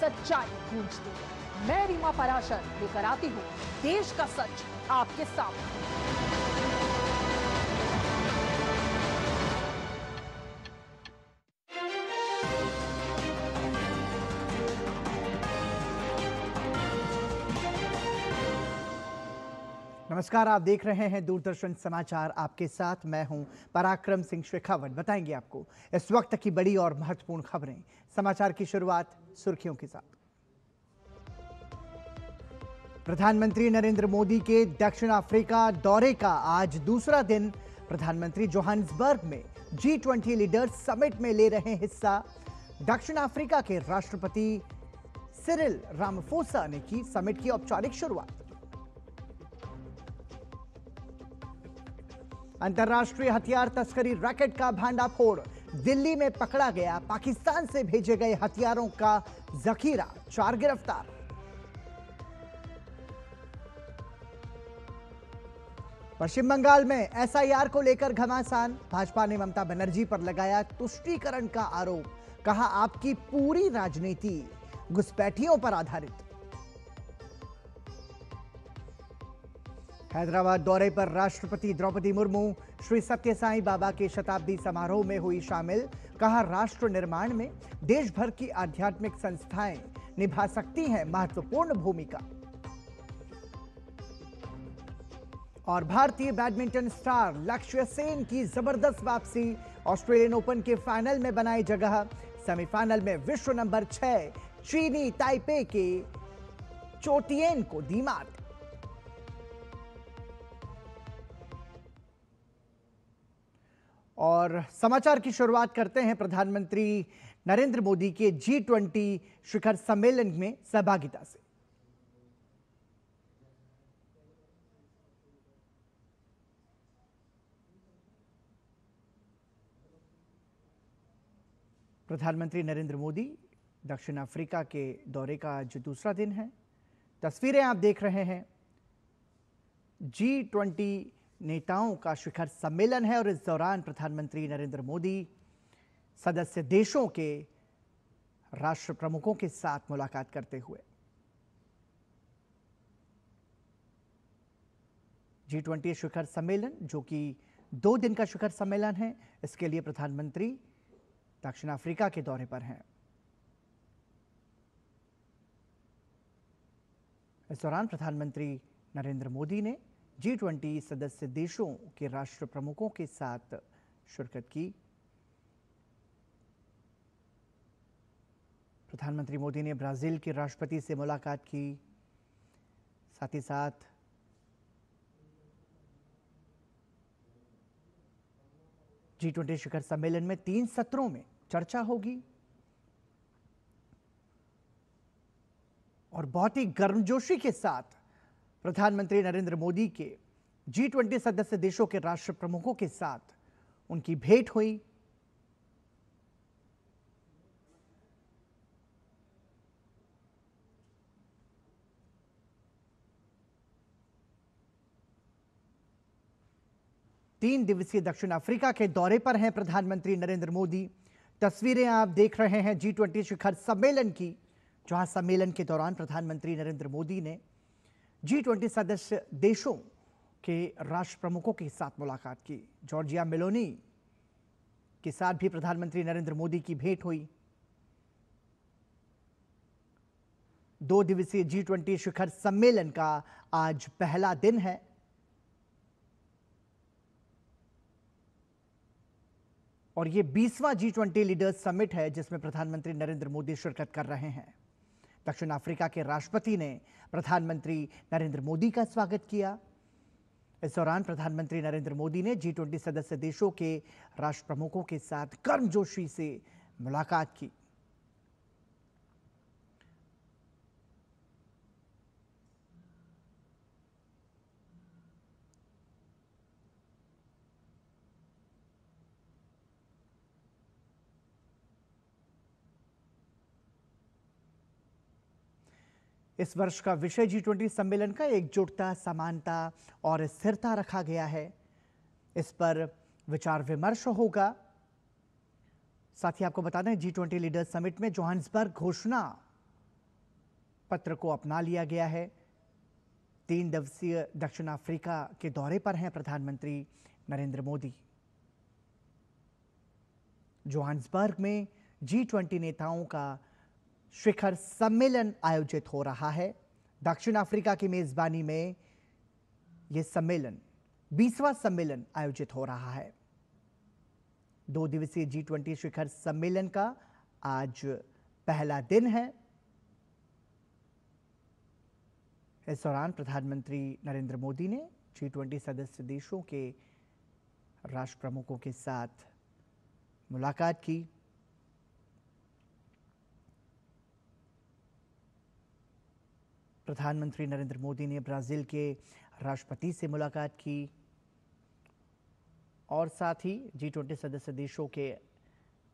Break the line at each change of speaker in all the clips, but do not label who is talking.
सच्चाई गूंजती है। मैं रीमा पराशर लेकर आती हूँ देश का सच आपके सामने।
नमस्कार, आप देख रहे हैं दूरदर्शन समाचार। आपके साथ मैं हूं पराक्रम सिंह शेखावत। बताएंगे आपको इस वक्त की बड़ी और महत्वपूर्ण खबरें। समाचार की शुरुआत सुर्खियों के साथ। प्रधानमंत्री नरेंद्र मोदी के दक्षिण अफ्रीका दौरे का आज दूसरा दिन। प्रधानमंत्री जोहान्सबर्ग में G20 लीडर्स समिट में ले रहे हिस्सा। दक्षिण अफ्रीका के राष्ट्रपति सिरिल रामाफोसा ने की समिट की औपचारिक शुरुआत। अंतर्राष्ट्रीय हथियार तस्करी रैकेट का भांडाफोड़। दिल्ली में पकड़ा गया पाकिस्तान से भेजे गए हथियारों का जखीरा, 4 गिरफ्तार। पश्चिम बंगाल में SIR को लेकर घमासान। भाजपा ने ममता बनर्जी पर लगाया तुष्टीकरण का आरोप। कहा, आपकी पूरी राजनीति घुसपैठियों पर आधारित। हैदराबाद दौरे पर राष्ट्रपति द्रौपदी मुर्मू श्री सत्य साईं बाबा के शताब्दी समारोह में हुई शामिल। कहा, राष्ट्र निर्माण में देश भर की आध्यात्मिक संस्थाएं निभा सकती हैं महत्वपूर्ण भूमिका। और भारतीय बैडमिंटन स्टार लक्ष्य सेन की जबरदस्त वापसी। ऑस्ट्रेलियन ओपन के फाइनल में बनाई जगह। सेमीफाइनल में विश्व नंबर 6 चीनी ताइपे के चोटियन को दी मात। और समाचार की शुरुआत करते हैं प्रधानमंत्री नरेंद्र मोदी के G20 शिखर सम्मेलन में सहभागिता से। प्रधानमंत्री नरेंद्र मोदी दक्षिण अफ्रीका के दौरे का आज दूसरा दिन है। तस्वीरें आप देख रहे हैं। G20 नेताओं का शिखर सम्मेलन है और इस दौरान प्रधानमंत्री नरेंद्र मोदी सदस्य देशों के राष्ट्र प्रमुखों के साथ मुलाकात करते हुए। G20 शिखर सम्मेलन, जो कि 2 दिन का शिखर सम्मेलन है, इसके लिए प्रधानमंत्री दक्षिण अफ्रीका के दौरे पर हैं। इस दौरान प्रधानमंत्री नरेंद्र मोदी ने G20 सदस्य देशों के राष्ट्र प्रमुखों के साथ शिरकत की। प्रधानमंत्री मोदी ने ब्राजील के राष्ट्रपति से मुलाकात की। साथ ही साथ G20 शिखर सम्मेलन में 3 सत्रों में चर्चा होगी और बहुत ही गर्मजोशी के साथ प्रधानमंत्री नरेंद्र मोदी के G20 सदस्य देशों के राष्ट्र प्रमुखों के साथ उनकी भेंट हुई। तीन दिवसीय दक्षिण अफ्रीका के दौरे पर हैं प्रधानमंत्री नरेंद्र मोदी। तस्वीरें आप देख रहे हैं G20 शिखर सम्मेलन की, जहां सम्मेलन के दौरान प्रधानमंत्री नरेंद्र मोदी ने G20 सदस्य देशों के राष्ट्र प्रमुखों के साथ मुलाकात की। जॉर्जिया मेलोनी के साथ भी प्रधानमंत्री नरेंद्र मोदी की भेंट हुई। 2 दिवसीय G20 शिखर सम्मेलन का आज पहला दिन है। और ये 20वां G20 लीडर्स समिट है, जिसमें प्रधानमंत्री नरेंद्र मोदी शिरकत कर रहे हैं। दक्षिण अफ्रीका के राष्ट्रपति ने प्रधानमंत्री नरेंद्र मोदी का स्वागत किया। इस दौरान प्रधानमंत्री नरेंद्र मोदी ने G20 सदस्य देशों के राष्ट्र प्रमुखों के साथ गर्मजोशी से मुलाकात की। इस वर्ष का विषय G20 सम्मेलन का एकजुटता, समानता और स्थिरता रखा गया है। इस पर विचार विमर्श होगा। साथ ही आपको बता दें, G20 लीडर्स समिट में जोहान्सबर्ग घोषणा पत्र को अपना लिया गया है। 3 दिवसीय दक्षिण अफ्रीका के दौरे पर हैं प्रधानमंत्री नरेंद्र मोदी। जोहान्सबर्ग में G20 नेताओं का शिखर सम्मेलन आयोजित हो रहा है। दक्षिण अफ्रीका की मेजबानी में यह सम्मेलन 20वां सम्मेलन आयोजित हो रहा है। 2 दिवसीय G20 शिखर सम्मेलन का आज पहला दिन है। इस दौरान प्रधानमंत्री नरेंद्र मोदी ने G20 सदस्य देशों के राष्ट्र प्रमुखों के साथ मुलाकात की। प्रधानमंत्री नरेंद्र मोदी ने ब्राजील के राष्ट्रपति से मुलाकात की और साथ ही G20 सदस्य देशों के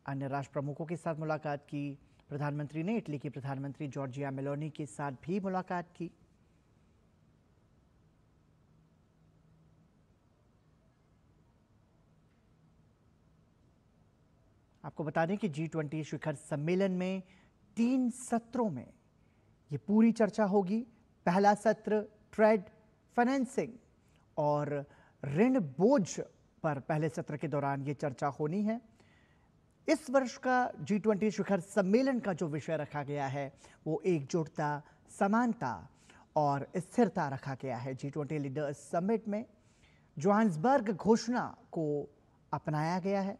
अन्य राष्ट्र प्रमुखों के साथ मुलाकात की। प्रधानमंत्री ने इटली की प्रधानमंत्री जॉर्जिया मेलोनी के साथ भी मुलाकात की। आपको बता दें कि G20 शिखर सम्मेलन में 3 सत्रों में ये पूरी चर्चा होगी। पहला सत्र ट्रेड फाइनेंसिंग और ऋण बोझ पर पहले सत्र के दौरान ये चर्चा होनी है। इस वर्ष का G20 शिखर सम्मेलन का जो विषय रखा गया है वो एकजुटता, समानता और स्थिरता रखा गया है। G20 लीडर्स समिट में जोहान्सबर्ग घोषणा को अपनाया गया है।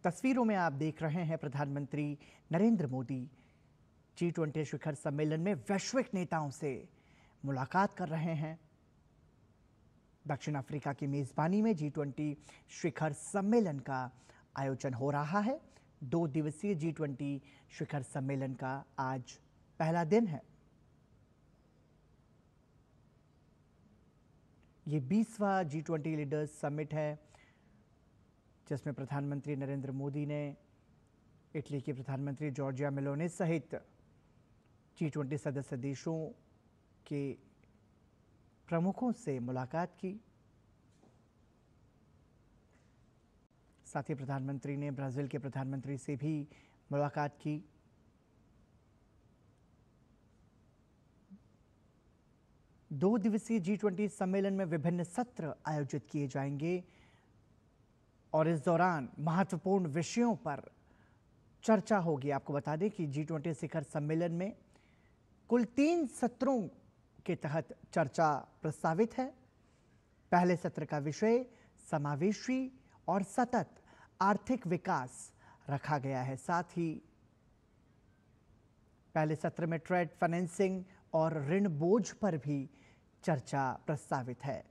तस्वीरों में आप देख रहे हैं प्रधानमंत्री नरेंद्र मोदी G20 शिखर सम्मेलन में वैश्विक नेताओं से मुलाकात कर रहे हैं। दक्षिण अफ्रीका की मेजबानी में G20 शिखर सम्मेलन का आयोजन हो रहा है। 2 दिवसीय G20 शिखर सम्मेलन का आज पहला दिन है। ये 20वां G20 लीडर्स समिट है जिसमें प्रधानमंत्री नरेंद्र मोदी ने इटली के प्रधानमंत्री जॉर्जिया मेलोनी सहित G20 सदस्य देशों के प्रमुखों से मुलाकात की। साथ ही प्रधानमंत्री ने ब्राजील के प्रधानमंत्री से भी मुलाकात की। दो दिवसीय G20 सम्मेलन में विभिन्न सत्र आयोजित किए जाएंगे और इस दौरान महत्वपूर्ण विषयों पर चर्चा होगी। आपको बता दें कि G20 शिखर सम्मेलन में कुल 3 सत्रों के तहत चर्चा प्रस्तावित है। पहले सत्र का विषय समावेशी और सतत आर्थिक विकास रखा गया है। साथ ही पहले सत्र में ट्रेड फाइनेंसिंग और ऋण बोझ पर भी चर्चा प्रस्तावित है।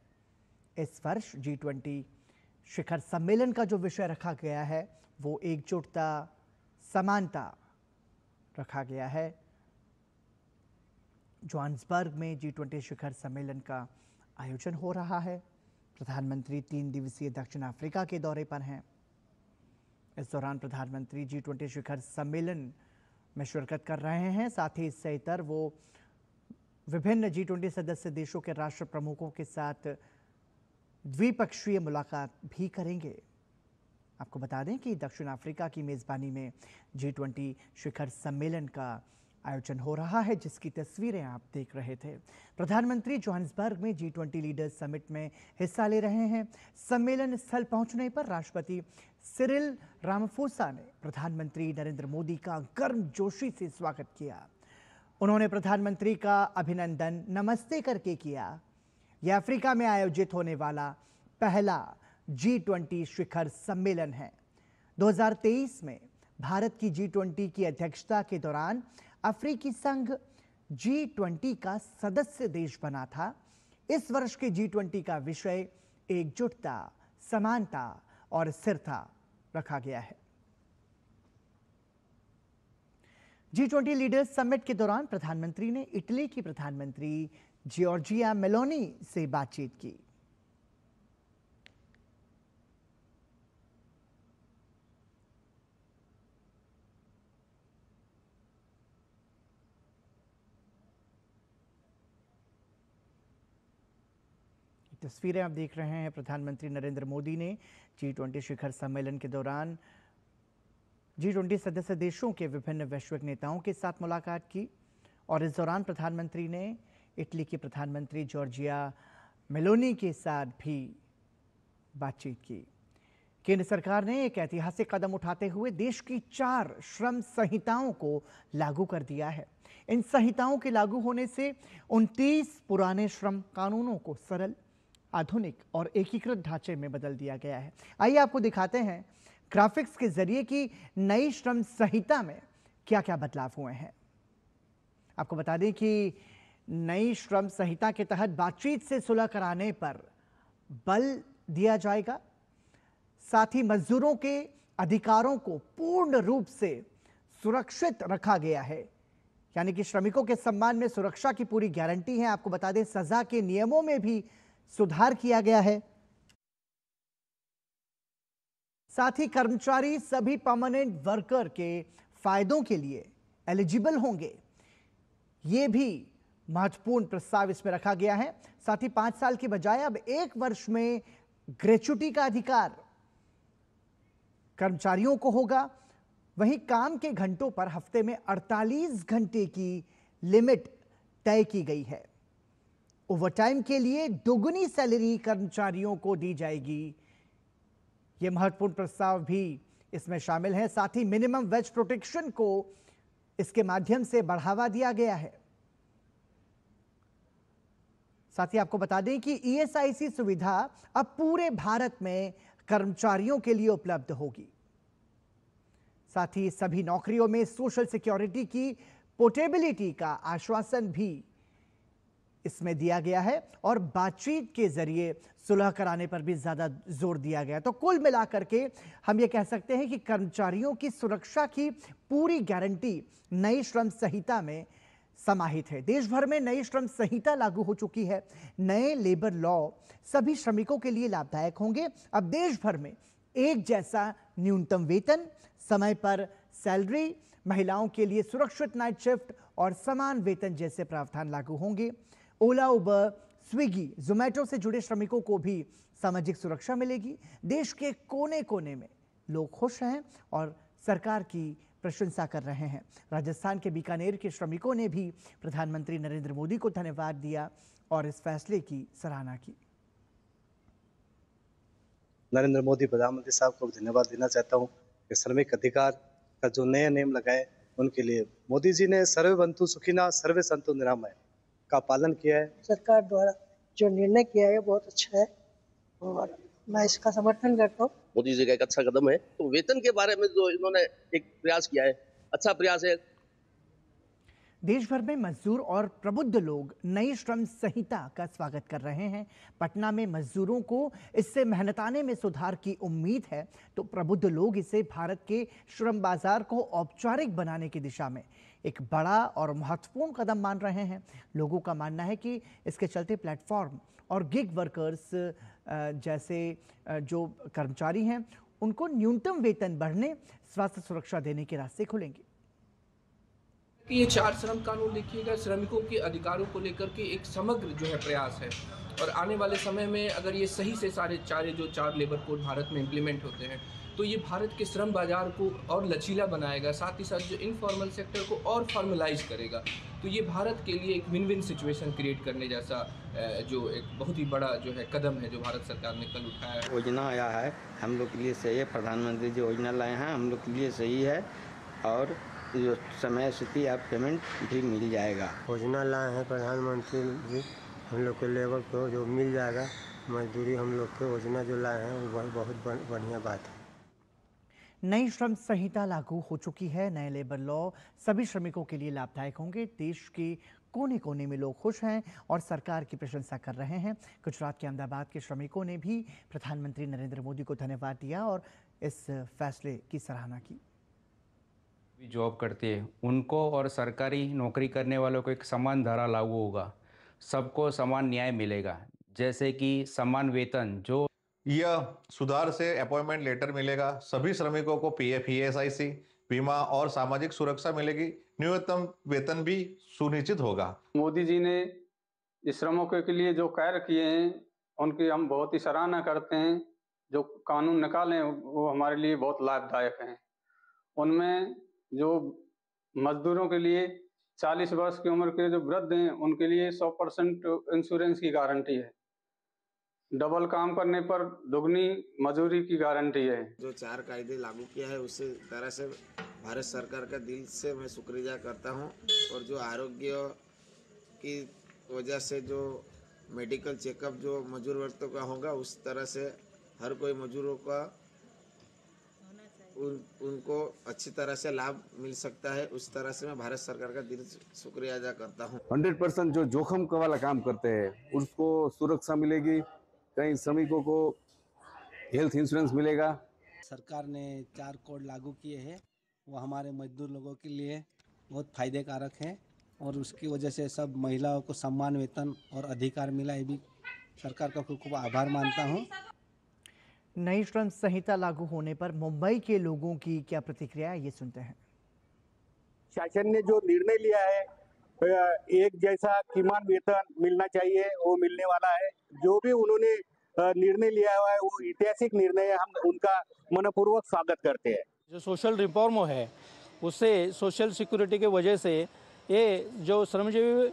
इस वर्ष G20 शिखर सम्मेलन का जो विषय रखा गया है वो एकजुटता, समानता रखा गया है। जोहान्सबर्ग में G20 शिखर सम्मेलन का आयोजन हो रहा है। प्रधानमंत्री 3 दिवसीय दक्षिण अफ्रीका के दौरे पर हैं। इस दौरान प्रधानमंत्री G20 शिखर सम्मेलन में शिरकत कर रहे हैं। साथ ही इससे इतर वो विभिन्न G20 सदस्य देशों के राष्ट्र प्रमुखों के साथ द्विपक्षीय मुलाकात भी करेंगे। आपको बता दें कि दक्षिण अफ्रीका की मेजबानी में G20 शिखर सम्मेलन का आयोजन हो रहा है, जिसकी तस्वीरें आप देख रहे थे। प्रधानमंत्री जोहान्सबर्ग में G20 लीडर्स समिट में हिस्सा ले रहे हैं। सम्मेलन स्थल पहुंचने पर राष्ट्रपति सिरिल रामाफोसा ने प्रधानमंत्री नरेंद्र मोदी का गर्मजोशी से स्वागत किया। उन्होंने प्रधानमंत्री का अभिनंदन नमस्ते करके किया। यह अफ्रीका में आयोजित होने वाला पहला G20 शिखर सम्मेलन है। 2023 में भारत की G20 की अध्यक्षता के दौरान अफ्रीकी संघ G20 का सदस्य देश बना था। इस वर्ष के G20 का विषय एकजुटता, समानता और स्थिरता रखा गया है। G20 लीडर्स समिट के दौरान प्रधानमंत्री ने इटली की प्रधानमंत्री जॉर्जिया मेलोनी से बातचीत की। तस्वीरें आप देख रहे हैं, प्रधानमंत्री नरेंद्र मोदी ने G20 शिखर सम्मेलन के दौरान G20 सदस्य देशों के विभिन्न वैश्विक नेताओं के साथ मुलाकात की और इस दौरान प्रधानमंत्री ने इटली के प्रधानमंत्री जॉर्जिया मेलोनी के साथ भी बातचीत की। केंद्र सरकार ने एक ऐतिहासिक कदम उठाते हुए देश की 4 श्रम संहिताओं को लागू कर दिया है। इन संहिताओं के लागू होने से 29 पुराने श्रम कानूनों को सरल, आधुनिक और एकीकृत ढांचे में बदल दिया गया है। आइए आपको दिखाते हैं ग्राफिक्स के जरिए कि नई श्रम संहिता में क्या क्या बदलाव हुए हैं। आपको बता दें कि नई श्रम संहिता के तहत बातचीत से सुलह कराने पर बल दिया जाएगा। साथ ही मजदूरों के अधिकारों को पूर्ण रूप से सुरक्षित रखा गया है, यानी कि श्रमिकों के सम्मान में सुरक्षा की पूरी गारंटी है। आपको बता दें सजा के नियमों में भी सुधार किया गया है। साथ ही कर्मचारी सभी परमानेंट वर्कर के फायदों के लिए एलिजिबल होंगे, ये भी महत्वपूर्ण प्रस्ताव इसमें रखा गया है। साथ ही 5 साल की बजाय अब 1 वर्ष में ग्रेच्युटी का अधिकार कर्मचारियों को होगा। वहीं काम के घंटों पर हफ्ते में 48 घंटे की लिमिट तय की गई है। ओवरटाइम के लिए दोगुनी सैलरी कर्मचारियों को दी जाएगी। यह महत्वपूर्ण प्रस्ताव भी इसमें शामिल है। साथ ही मिनिमम वेज प्रोटेक्शन को इसके माध्यम से बढ़ावा दिया गया है। साथ ही आपको बता दें कि ईएसआईसी सुविधा अब पूरे भारत में कर्मचारियों के लिए उपलब्ध होगी। साथ ही सभी नौकरियों में सोशल सिक्योरिटी की पोर्टेबिलिटी का आश्वासन भी इसमें दिया गया है और बातचीत के जरिए सुलह कराने पर भी ज्यादा जोर दिया गया। तो कुल मिलाकर के हम ये कह सकते हैं कि कर्मचारियों की सुरक्षा की पूरी गारंटी नई श्रम संहिता में समाहित है। देश भर में नई श्रम संहिता लागू हो चुकी है। नए लेबर लॉ सभी श्रमिकों के लिए लाभदायक होंगे। अब देश भर में एक जैसा न्यूनतम वेतन, समय पर सैलरी, महिलाओं के लिए सुरक्षित नाइट शिफ्ट और समान वेतन जैसे प्रावधान लागू होंगे। ओला, उबर, स्विगी, जोमेटो से जुड़े श्रमिकों को भी सामाजिक सुरक्षा मिलेगी। देश के कोने कोने में लोग खुश हैं और सरकार की प्रशंसा कर रहे हैं। राजस्थान के बीकानेर के श्रमिकों ने भी प्रधानमंत्री नरेंद्र मोदी को धन्यवाद दिया और इस फैसले की सराहना की।
नरेंद्र मोदी प्रधानमंत्री साहब को धन्यवाद देना चाहता हूं कि श्रमिक अधिकार का जो नया नियम लगाए उनके लिए मोदी जी ने सर्वे बंधु सुखिना सर्वे संतु निरामय का पालन किया है।
सरकार द्वारा जो निर्णय किया है बहुत अच्छा है और मैं इसका समर्थन करता हूँ।
मोदी जी का एक अच्छा कदम है। तो वेतन के बारे में जो इन्होंने एक प्रयास किया है, अच्छा प्रयास है।
देश भर में मजदूर और प्रबुद्ध लोग नई श्रम संहिता का स्वागत कर रहे हैं। पटना में मजदूरों को इससे मेहनताने में सुधार की उम्मीद है, तो प्रबुद्ध लोग इसे भारत के श्रम बाजार को औपचारिक बनाने की दिशा में एक बड़ा और महत्वपूर्ण कदम मान रहे हैं। लोगों का मानना है कि इसके चलते प्लेटफॉर्म और गिग वर्कर्स जैसे जो कर्मचारी हैं उनको न्यूनतम वेतन बढ़ने, स्वास्थ्य सुरक्षा देने के रास्ते खुलेंगे।
कि ये 4 श्रम कानून लिखिए गए श्रमिकों के अधिकारों को लेकर के एक समग्र जो है प्रयास है और आने वाले समय में अगर ये सही से सारे 4 लेबर कोड भारत में इम्प्लीमेंट होते हैं तो ये भारत के श्रम बाजार को और लचीला बनाएगा, साथ ही साथ जो इनफॉर्मल सेक्टर को और फॉर्मलाइज करेगा। तो ये भारत के लिए एक विन विन सिचुएशन क्रिएट करने जैसा जो एक बहुत ही बड़ा जो है कदम है जो भारत सरकार ने कल उठाया है।
योजना आया है हम लोग के लिए सही है। प्रधानमंत्री जो योजना लाए हैं हम लोग के लिए सही है और जो समय स्थिति आप पेमेंट भी मिल जाएगा।
योजना लाए हैं प्रधानमंत्री जी, हम लोग के लेबर को जो मिल जाएगा मजदूरी, हम लोग के योजना जो लाए हैं वो बहुत बढ़िया बात है।
नई श्रम संहिता लागू हो चुकी है। नए लेबर लॉ सभी श्रमिकों के लिए लाभदायक होंगे। देश के कोने कोने में लोग खुश हैं और सरकार की प्रशंसा कर रहे हैं। गुजरात के अहमदाबाद के श्रमिकों ने भी प्रधानमंत्री नरेंद्र मोदी को धन्यवाद दिया और इस फैसले की सराहना की।
जॉब करती है उनको और सरकारी नौकरी करने वालों को एक समान धारा लागू होगा। सबको समान न्याय मिलेगा, जैसे कि समान वेतन। जो
यह सुधार से अपॉइंटमेंट लेटर मिलेगा। सभी श्रमिकों को पीएफ, ईएसआईसी, बीमा और सामाजिक सुरक्षा मिलेगी। न्यूनतम वेतन भी सुनिश्चित होगा।
मोदी जी ने श्रमिकों के लिए जो कार्य किए हैं उनकी हम बहुत ही सराहना करते हैं। जो कानून निकाले वो हमारे लिए बहुत लाभदायक हैं। उनमें जो मजदूरों के लिए 40 वर्ष की उम्र के जो वृद्ध हैं उनके लिए 100% इंश्योरेंस की गारंटी है। डबल काम करने पर दुगनी मजदूरी की गारंटी है।
जो 4 कायदे लागू किया है उससे तरह से भारत सरकार का दिल से मैं शुक्रिया करता हूं। और जो आरोग्य की वजह से जो मेडिकल चेकअप जो मजदूर वर्गों का होगा उस तरह से हर कोई मजदूरों का उनको अच्छी तरह से लाभ मिल सकता है। उस तरह से मैं भारत सरकार का दिल से शुक्रिया अदा करता हूँ।
100% जो जोखिम वाला काम करते हैं उसको सुरक्षा मिलेगी। कई श्रमिकों को हेल्थ इंश्योरेंस मिलेगा।
सरकार ने 4 कोड लागू किए हैं, वो हमारे मजदूर लोगों के लिए बहुत फायदे कारक है और उसकी वजह से सब महिलाओं को सम्मान वेतन और अधिकार मिला। ये भी सरकार का खूब आभार मानता हूँ।
नई श्रम संहिता लागू होने पर मुंबई के लोगों की क्या प्रतिक्रिया है, ये सुनते हैं।
शासन ने जो निर्णय लिया है, एक जैसा कीमान वेतन मिलना चाहिए, वो मिलने वाला है। जो भी उन्होंने निर्णय लिया हुआ है वो ऐतिहासिक निर्णय है। हम उनका मनपूर्वक स्वागत करते हैं।
जो सोशल रिफॉर्म है उससे सोशल सिक्योरिटी के वजह से ये जो श्रमजीवी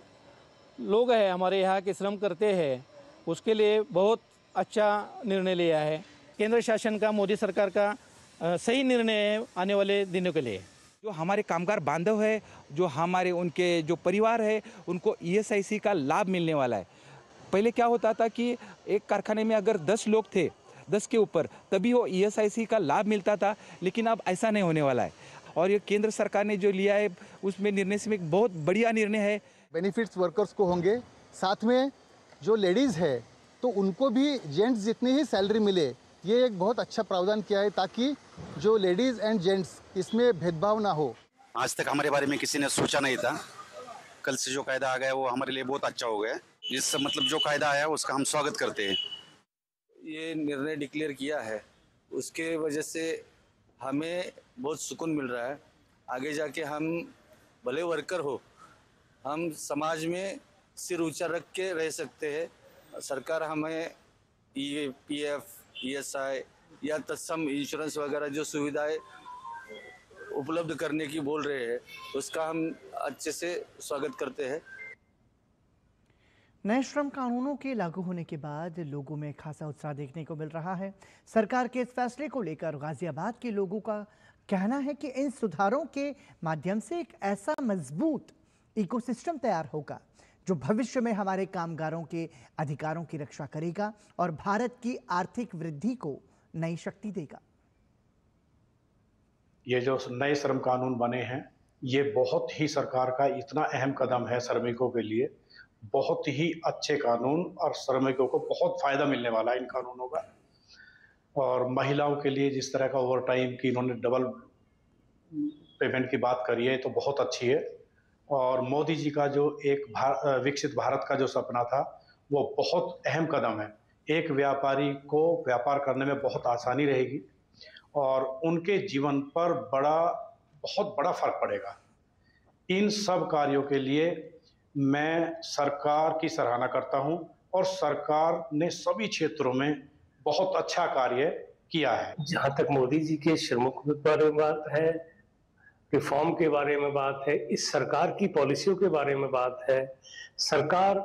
लोग हैं हमारे यहाँ के श्रम करते हैं उसके लिए बहुत अच्छा निर्णय लिया है। केंद्र शासन का, मोदी सरकार का सही निर्णय है आने वाले दिनों के लिए।
जो हमारे कामगार बांधव है, जो हमारे उनके जो परिवार है उनको ESIC का लाभ मिलने वाला है। पहले क्या होता था कि एक कारखाने में अगर 10 लोग थे, 10 के ऊपर, तभी वो ESIC का लाभ मिलता था, लेकिन अब ऐसा नहीं होने वाला है। और ये केंद्र सरकार ने जो लिया है उसमें निर्णय से एक बहुत बढ़िया निर्णय है।
बेनिफिट्स वर्कर्स को होंगे, साथ में जो लेडीज़ है तो उनको भी जेंट्स जितनी ही सैलरी मिले, ये एक बहुत अच्छा प्रावधान किया है ताकि जो लेडीज़ एंड जेंट्स इसमें भेदभाव ना हो।
आज तक हमारे बारे में किसी ने सोचा नहीं था। कल से जो कायदा आ गया वो हमारे लिए बहुत अच्छा हो गया। जिस मतलब जो कायदा आया उसका हम स्वागत करते हैं।
ये निर्णय डिक्लेयर किया है उसके वजह से हमें बहुत सुकून मिल रहा है। आगे जाके हम भले वर्कर हो, हम समाज में सिर ऊंचा रख के रह सकते हैं। सरकार हमें PF, ESI या तत्सम इंश्योरेंस वगैरह जो सुविधाएं उपलब्ध करने की बोल रहे हैं उसका हम अच्छे से स्वागत करते हैं।
नए श्रम कानूनों के लागू होने के बाद लोगों में खासा उत्साह देखने को मिल रहा है। सरकार के इस फैसले को लेकर गाजियाबाद के लोगों का कहना है कि इन सुधारों के माध्यम से एक ऐसा मजबूत इकोसिस्टम तैयार होगा जो भविष्य में हमारे कामगारों के अधिकारों की रक्षा करेगा और भारत की आर्थिक वृद्धि को नई शक्ति देगा।
ये जो नए श्रम कानून बने हैं ये बहुत ही सरकार का इतना अहम कदम है श्रमिकों के लिए। बहुत ही अच्छे कानून और श्रमिकों को बहुत फायदा मिलने वाला है इन कानूनों का। और महिलाओं के लिए जिस तरह का ओवर टाइम की इन्होंने डबल पेमेंट की बात करी है तो बहुत अच्छी है। और मोदी जी का जो एक विकसित भारत का जो सपना था वो बहुत अहम कदम है। एक व्यापारी को व्यापार करने में बहुत आसानी रहेगी और उनके जीवन पर बहुत बड़ा फर्क पड़ेगा। इन सब कार्यों के लिए मैं सरकार की सराहना करता हूं और सरकार ने सभी क्षेत्रों में बहुत अच्छा कार्य किया है।
जहां तक मोदी जी के श्रमिकों के बारे में बात है, रिफॉर्म के बारे में बात है, इस सरकार की पॉलिसियों के बारे में बात है, सरकार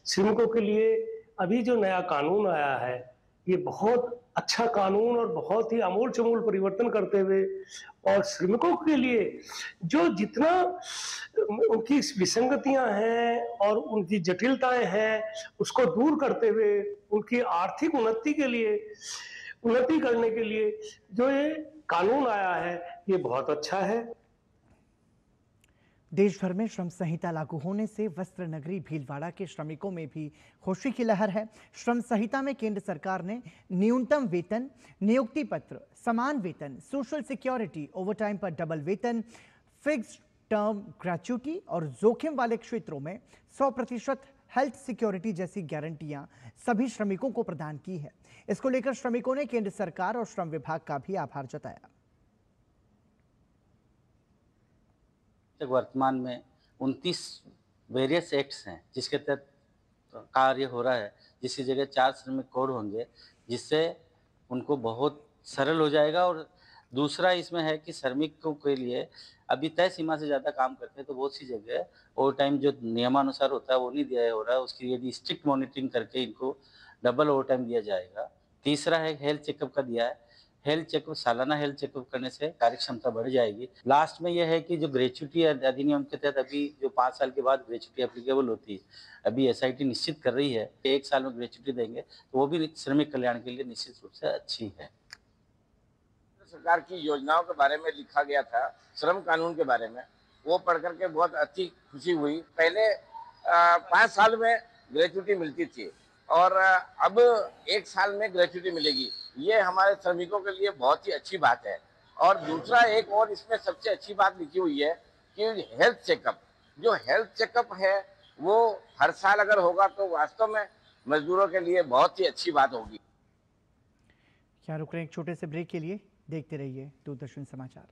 श्रमिकों के लिए अभी जो नया कानून आया है ये बहुत अच्छा कानून और बहुत ही आमूल चमूल परिवर्तन करते हुए और श्रमिकों के लिए जो जितना उनकी विसंगतियां हैं और उनकी जटिलताएं हैं उसको दूर करते हुए उनकी आर्थिक उन्नति करने के लिए जो ये कानून आया है ये बहुत अच्छा है।
देश भर में श्रम संहिता लागू होने से वस्त्र नगरी भीलवाड़ा के श्रमिकों में भी खुशी की लहर है। श्रम संहिता में केंद्र सरकार ने न्यूनतम वेतन, नियुक्ति पत्र, समान वेतन, सोशल सिक्योरिटी, ओवरटाइम पर डबल वेतन, फिक्स्ड टर्म ग्रेच्युटी और जोखिम वाले क्षेत्रों में 100% हेल्थ सिक्योरिटी जैसी गारंटियां सभी श्रमिकों को प्रदान की है। इसको लेकर श्रमिकों ने केंद्र सरकार और श्रम विभाग का भी आभार जताया।
वर्तमान में 29 वेरियस एक्ट्स हैं जिसके तहत कार्य हो रहा है,
जिसकी जगह 4 श्रमिक कोड होंगे, जिससे उनको बहुत सरल हो जाएगा। और दूसरा इसमें है कि श्रमिकों के लिए अभी तय सीमा से ज़्यादा काम करते हैं तो बहुत सी जगह ओवर टाइम जो नियमानुसार होता है वो नहीं दिया हो रहा है, उसकी यदि स्ट्रिक्ट मॉनिटरिंग करके इनको डबल ओवर टाइम दिया जाएगा। तीसरा है हेल्थ चेकअप का दिया है, हेल्थ चेकअप सालाना हेल्थ चेकअप करने से कार्यक्षमता बढ़ जाएगी। लास्ट में यह है कि जो ग्रेच्युटी अधिनियम के तहत अभी जो 5 साल के बाद ग्रेच्युटी एप्लीकेबल होती है, अभी एसआईटी निश्चित कर रही है 1 साल में ग्रेच्युटी देंगे तो वो भी श्रमिक कल्याण के लिए निश्चित रूप से अच्छी है।
सरकार की योजनाओं के बारे में लिखा गया था, श्रम कानून के बारे में, वो पढ़ करके बहुत अच्छी खुशी हुई। पहले 5 साल में ग्रेच्युटी मिलती थी और अब 1 साल में ग्रेच्युटी मिलेगी। ये हमारे श्रमिकों के लिए बहुत ही अच्छी बात है। और दूसरा एक और इसमें सबसे अच्छी बात लिखी हुई है कि हेल्थ चेकअप, जो हेल्थ चेकअप है वो हर साल अगर होगा तो वास्तव में मजदूरों के लिए बहुत ही अच्छी बात होगी।
क्या रुक रहे हैं एक छोटे से ब्रेक के लिए, देखते रहिए दूरदर्शन समाचार।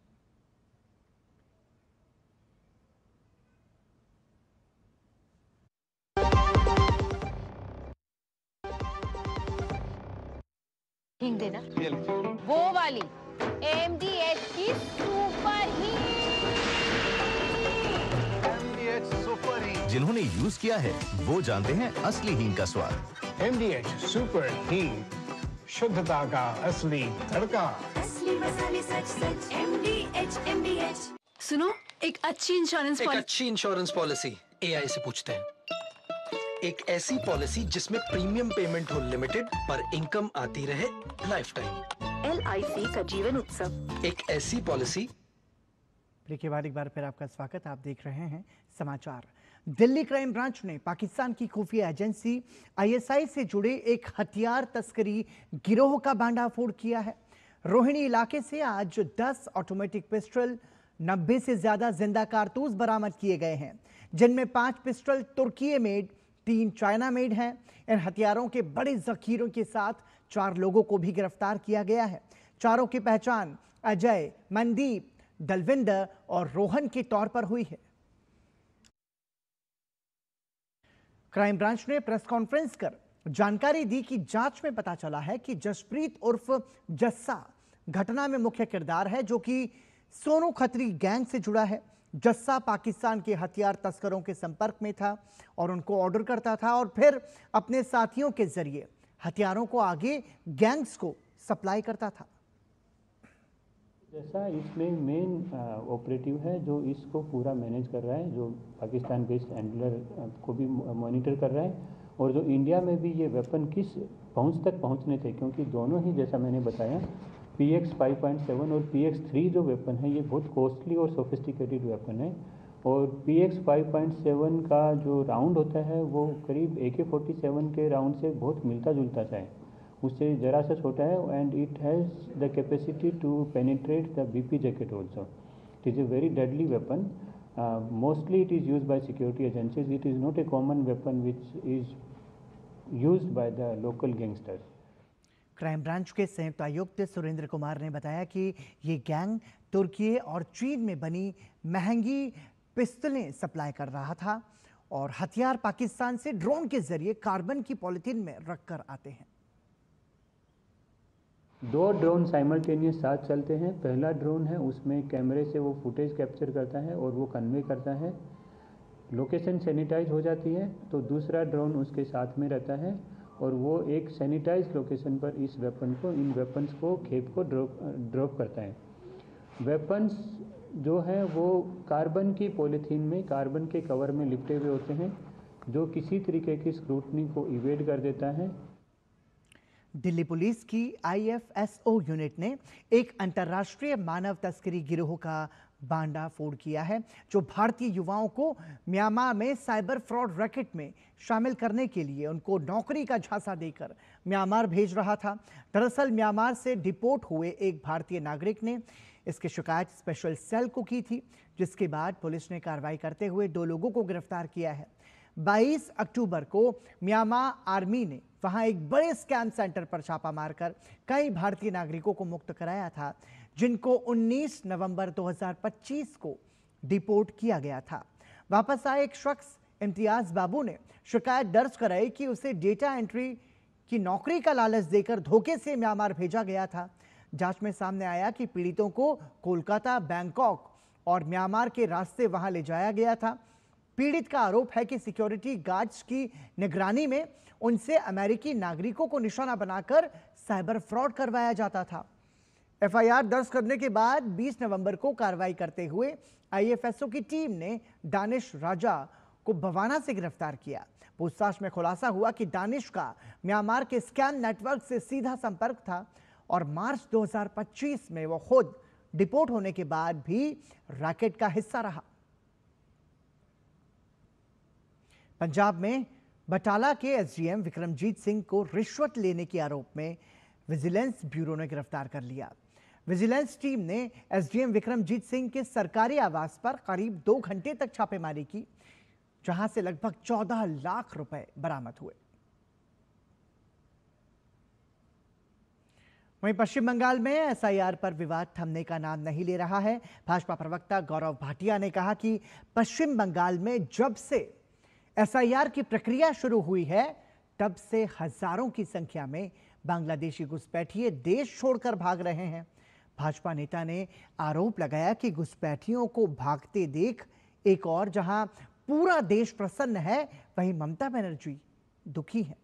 हिंग देना, वो वाली MDH की सुपर हींग।
जिन्होंने यूज किया है वो जानते हैं असली हींग का स्वाद।
MDH सुपर हींग, शुद्धता का असली तड़का।
असली मसाले सच MDH। सुनो, एक अच्छी इंश्योरेंस पॉलिसी
AI से पूछते हैं। एक ऐसी पॉलिसी जिसमें प्रीमियम पेमेंट हो लिमिटेड पर इनकम आती रहे लाइफ टाइम।
LIC का जीवन उत्सव।
एक ऐसी पॉलिसी।
ब्रेक के बाद एक बार फिर आपका स्वागत। आप देख रहे हैं समाचार। दिल्ली क्राइम ब्रांच ने पाकिस्तान की खुफिया एजेंसी ISI से जुड़े एक हथियार तस्करी गिरोह का भांडाफोड़ किया है। रोहिणी इलाके से आज 10 ऑटोमेटिक पिस्टल, 90 से ज्यादा जिंदा कारतूस बरामद किए गए हैं, जिनमें 5 पिस्टल तुर्की मेड, 3 चाइना मेड हैं। इन हथियारों के बड़े जखीरों के साथ 4 लोगों को भी गिरफ्तार किया गया है। चारों की पहचान अजय, मनदीप, दलविंदर और रोहन के तौर पर हुई है। क्राइम ब्रांच ने प्रेस कॉन्फ्रेंस कर जानकारी दी कि जांच में पता चला है कि जसप्रीत उर्फ जस्सा घटना में मुख्य किरदार है, जो कि सोनू खत्री गैंग से जुड़ा है। जस्सा पाकिस्तान के हथियार तस्करों के संपर्क में था और उनको ऑर्डर करता था और फिर अपने साथियों के जरिए हथियारों को आगे गैंग्स को सप्लाई करता था।
जैसा इसमें मेन ऑपरेटिव है जो इसको पूरा मैनेज कर रहा है, जो पाकिस्तान बेस्ड हैंडलर को भी मॉनिटर कर रहा है, और जो इंडिया में भी ये वेपन किस पहुंच तक पहुंचने थे, क्योंकि दोनों ही जैसा मैंने बताया PX 5.7 और PX 3 जो वेपन है ये बहुत कॉस्टली और सोफिस्टिकेटेड वेपन है। और PX 5.7 का जो राउंड होता है वो करीब AK-47 के राउंड से बहुत मिलता जुलता सा है, उससे ज़रा सा छोटा है। And it has the capacity to penetrate the BP jacket also. It is a very deadly weapon. Mostly it is used by security agencies. It is not a common weapon which is used by the local gangsters.
Crime branch के संयुक्त आयुक्त सुरेंद्र कुमार ने बताया कि ये gang तुर्की और चीन में बनी महंगी पिस्तलें सप्लाई कर रहा था और हथियार पाकिस्तान से ड्रोन के जरिए कार्बन की पॉलिथीन में रखकर आते हैं।
2 ड्रोन साइमल्टेनियस साथ चलते हैं। पहला ड्रोन है उसमें कैमरे से वो फुटेज कैप्चर करता है और वो कन्वे करता है, लोकेशन सैनिटाइज हो जाती है, तो दूसरा ड्रोन उसके साथ में रहता है और वो एक सैनिटाइज लोकेशन पर इन वेपन्स को खेप को ड्रॉप करता है। वेपन्स जो हैं वो कार्बन की पॉलीथीन में, कार्बन के कवर में लिपटे हुए होते हैं, जो किसी तरीके की स्क्रूटनी को इवेड कर देता है।
दिल्ली पुलिस की IFSO यूनिट ने एक अंतर्राष्ट्रीय मानव तस्करी गिरोह का भांडाफोड़ किया है, जो भारतीय युवाओं को म्यांमार में साइबर फ्रॉड रैकेट में शामिल करने के लिए उनको नौकरी का झांसा देकर म्यांमार भेज रहा था। दरअसल म्यांमार से डिपोर्ट हुए एक भारतीय नागरिक ने इसकी शिकायत स्पेशल सेल को की थी, जिसके बाद पुलिस ने कार्रवाई करते हुए 2 लोगों को गिरफ्तार किया है। 22 अक्टूबर को म्यांमार आर्मी ने वहां एक बड़े स्कैम सेंटर पर छापा मारकर कई भारतीय नागरिकों को मुक्त कराया था, जिनको 19 नवंबर 2025 को डिपोर्ट किया गया था। वापस आए एक शख्स इम्तियाज बाबू ने शिकायत दर्ज कराई कि उसे डेटा एंट्री की नौकरी का लालच देकर धोखे से म्यांमार भेजा गया था। जांच में सामने आया कि पीड़ितों को कोलकाता, बैंकॉक और म्यांमार के रास्ते वहां ले जाया गया था। पीड़ित का आरोप है कि सिक्योरिटी गार्ड्स की निगरानी में उनसे अमेरिकी नागरिकों को निशाना बनाकर साइबर फ्रॉड करवाया जाता था। एफआईआर दर्ज करने के बाद 20 नवंबर को कार्रवाई करते हुए आईएफएसओ की टीम ने दानिश राजा को बवाना से गिरफ्तार किया। पूछताछ में खुलासा हुआ कि दानिश का म्यांमार के स्कैम नेटवर्क से सीधा संपर्क था और मार्च 2025 में वो खुद डिपोर्ट होने के बाद भी रैकेट का हिस्सा रहा। पंजाब में बटाला के एसडीएम विक्रमजीत सिंह को रिश्वत लेने के आरोप में विजिलेंस ब्यूरो ने गिरफ्तार कर लिया। विजिलेंस टीम ने एसडीएम विक्रमजीत सिंह के सरकारी आवास पर करीब 2 घंटे तक छापेमारी की, जहां से लगभग 14 लाख रुपए बरामद हुए। वहीं पश्चिम बंगाल में एसआईआर पर विवाद थमने का नाम नहीं ले रहा है। भाजपा प्रवक्ता गौरव भाटिया ने कहा कि पश्चिम बंगाल में जब से एसआईआर की प्रक्रिया शुरू हुई है, तब से हजारों की संख्या में बांग्लादेशी घुसपैठिए देश छोड़कर भाग रहे हैं। भाजपा नेता ने आरोप लगाया कि घुसपैठियों को भागते देख एक और जहां पूरा देश प्रसन्न है, वहीं ममता बनर्जी दुखी है।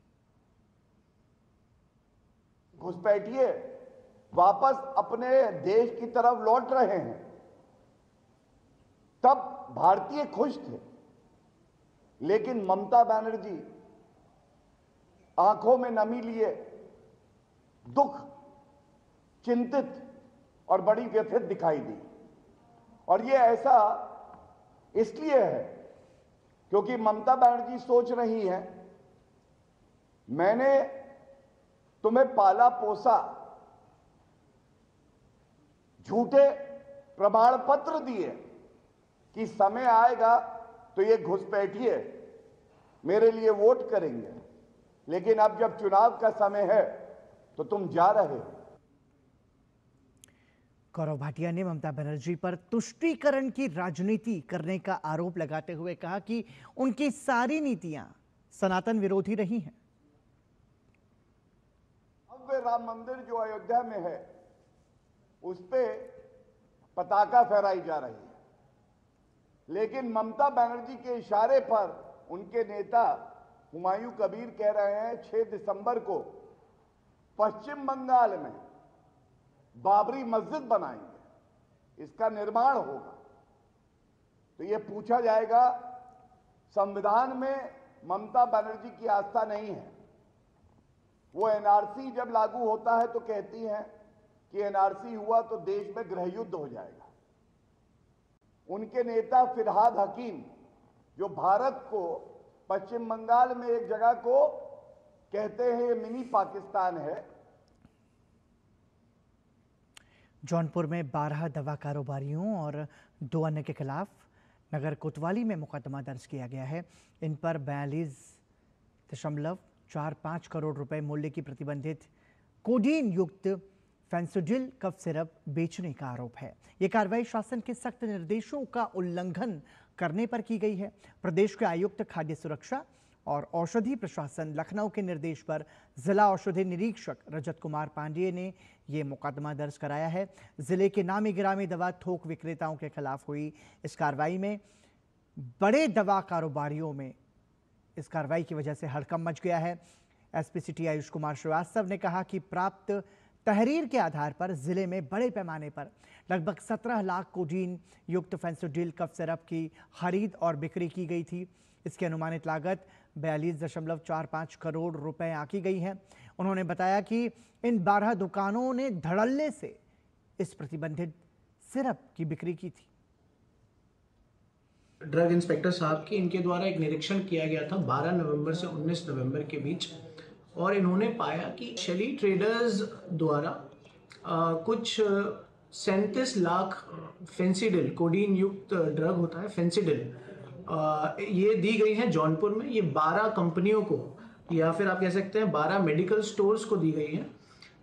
घुसपैठिए वापस अपने देश की तरफ लौट रहे हैं, तब भारतीय खुश थे, लेकिन ममता बनर्जी आंखों में नमी लिए दुख, चिंतित और बड़ी व्यथित दिखाई दी। और ये ऐसा इसलिए है क्योंकि ममता बनर्जी सोच रही है, मैंने तुम्हें पाला पोसा, झूठे प्रमाण पत्र दिए कि समय आएगा तो ये घुसपैठिए मेरे लिए वोट करेंगे, लेकिन अब जब चुनाव का समय है तो तुम जा रहे हो।
गौरव भाटिया ने ममता बनर्जी पर तुष्टीकरण की राजनीति करने का आरोप लगाते हुए कहा कि उनकी सारी नीतियां सनातन विरोधी रही हैं।
भव्य राम मंदिर जो अयोध्या में है, उस पे पताका फहराई जा रही है, लेकिन ममता बनर्जी के इशारे पर उनके नेता हुमायूं कबीर कह रहे हैं 6 दिसंबर को पश्चिम बंगाल में बाबरी मस्जिद बनाएंगे, इसका निर्माण होगा। तो ये पूछा जाएगा, संविधान में ममता बनर्जी की आस्था नहीं है। वो एनआरसी जब लागू होता है तो कहती हैं कि एनआरसी हुआ तो देश में गृहयुद्ध हो जाएगा। उनके नेता फिरहाद हकीम, जो भारत को पश्चिम बंगाल में एक जगह को कहते हैं मिनी पाकिस्तान है।
जौनपुर में 12 दवा कारोबारियों और 2 अन्य के खिलाफ नगर कोतवाली में मुकदमा दर्ज किया गया है। इन पर 42.45 करोड़ रुपए मूल्य की प्रतिबंधित कोडीन युक्त फेंसोडिल कफ सिरप बेचने का आरोप है। ये कार्रवाई शासन के सख्त निर्देशों का उल्लंघन करने पर की गई है। प्रदेश के आयुक्त खाद्य सुरक्षा और औषधि प्रशासन लखनऊ के निर्देश पर जिला औषधि निरीक्षक रजत कुमार पांडेय ने ये मुकदमा दर्ज कराया है। जिले के नामी गिरामी दवा थोक विक्रेताओं के खिलाफ हुई इस कार्रवाई में बड़े दवा कारोबारियों में इस कार्रवाई की वजह से हड़कंप मच गया है। एसपी सिटी आयुष कुमार श्रीवास्तव ने कहा कि प्राप्त तहरीर के आधार पर जिले में बड़े पैमाने पर लगभग 17 लाख कोडीन युक्त फेंसोडिल कफ सिरप की खरीद और बिक्री की गई थी। इसकी अनुमानित लागत 42.45 करोड़ रुपए आंकी गई है। उन्होंने बताया कि इन 12 दुकानों ने धड़ल्ले से इस प्रतिबंधित सिरप की बिक्री की थी।
ड्रग इंस्पेक्टर साहब की इनके द्वारा एक निरीक्षण किया गया था 12 नवंबर से 19 नवंबर के बीच, और इन्होंने पाया कि शेली ट्रेडर्स द्वारा कुछ 37 लाख फेंसिडिल, कोडीन युक्त ड्रग होता है फेंसिडिल, ये दी गई है जौनपुर में। ये 12 कंपनियों को, या फिर आप कह सकते हैं 12 मेडिकल स्टोर्स को दी गई है।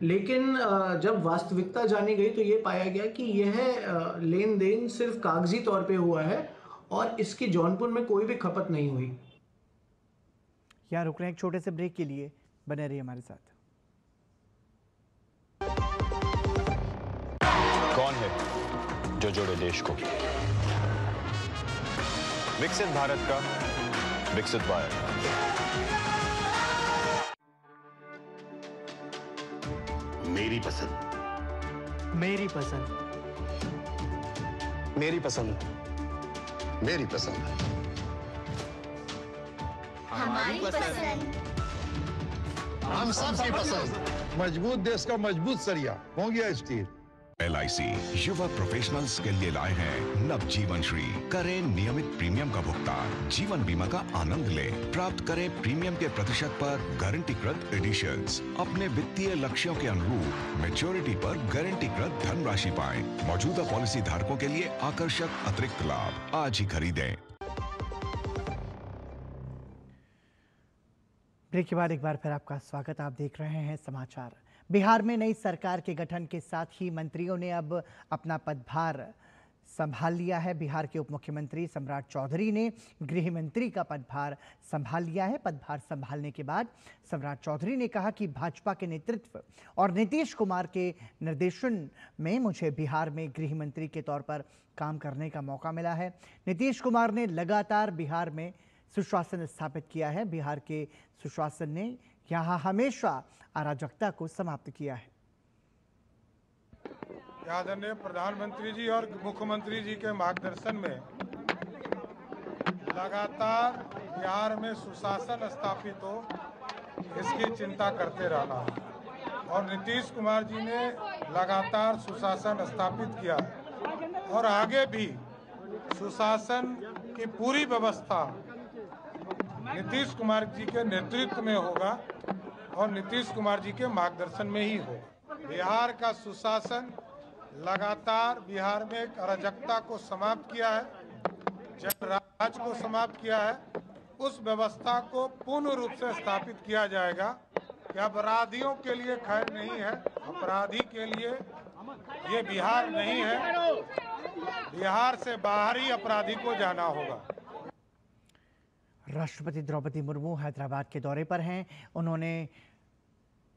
लेकिन जब वास्तविकता जानी गई तो ये पाया गया कि यह लेन देन सिर्फ कागजी तौर पे हुआ है और इसकी जौनपुर में कोई भी खपत नहीं हुई।
यहाँ रुक रहे हैं एक छोटे से ब्रेक के लिए, बने रहिए हमारे साथ।
कौन है जो जोड़े देश को? विकसित भारत का विकसित भारत।
मेरी पसंद,
मेरी पसंद,
मेरी पसंद, मेरी पसंद,
हमारी पसंद,
हम सबकी पसंद।
मजबूत देश का मजबूत सरिया हो गया स्टील।
LIC युवा प्रोफेशनल्स के लिए लाए हैं नव जीवन श्री। करें नियमित प्रीमियम का भुगतान, जीवन बीमा का आनंद लें। प्राप्त करें प्रीमियम के प्रतिशत पर गारंटीकृत एडिशंस। अपने वित्तीय लक्ष्यों के अनुरूप मैच्योरिटी पर गारंटीकृत धनराशि पाएं। मौजूदा पॉलिसी धारकों के लिए आकर्षक अतिरिक्त लाभ। आज ही खरीदें।
ब्रेक के बाद एक बार फिर आपका स्वागत। आप देख रहे हैं समाचार। बिहार में नई सरकार के गठन के साथ ही मंत्रियों ने अब अपना पदभार संभाल लिया है। बिहार के उप मुख्यमंत्री सम्राट चौधरी ने गृह मंत्री का पदभार संभाल लिया है। पदभार संभालने के बाद सम्राट चौधरी ने कहा कि भाजपा के नेतृत्व और नीतीश कुमार के निर्देशन में मुझे बिहार में गृह मंत्री के तौर पर काम करने का मौका मिला है। नीतीश कुमार ने लगातार बिहार में सुशासन स्थापित किया है। बिहार के सुशासन ने यहाँ हमेशा अराजकता को समाप्त किया है।
आदरणीय प्रधानमंत्री जी और मुख्यमंत्री जी के मार्गदर्शन में लगातार बिहार में सुशासन स्थापित हो, इसकी चिंता करते रहना है। और नीतीश कुमार जी ने लगातार सुशासन स्थापित किया और आगे भी सुशासन की पूरी व्यवस्था नीतीश कुमार जी के नेतृत्व में होगा और नीतीश कुमार जी के मार्गदर्शन में ही होगा। बिहार का सुशासन लगातार बिहार में एक अराजकता को समाप्त किया है, जनराज को समाप्त किया है। उस व्यवस्था को पूर्ण रूप से स्थापित किया जाएगा कि अपराधियों के लिए खैर नहीं है, अपराधी के लिए ये बिहार नहीं है। बिहार से बाहर ही अपराधी को जाना होगा।
राष्ट्रपति द्रौपदी मुर्मू हैदराबाद के दौरे पर हैं। उन्होंने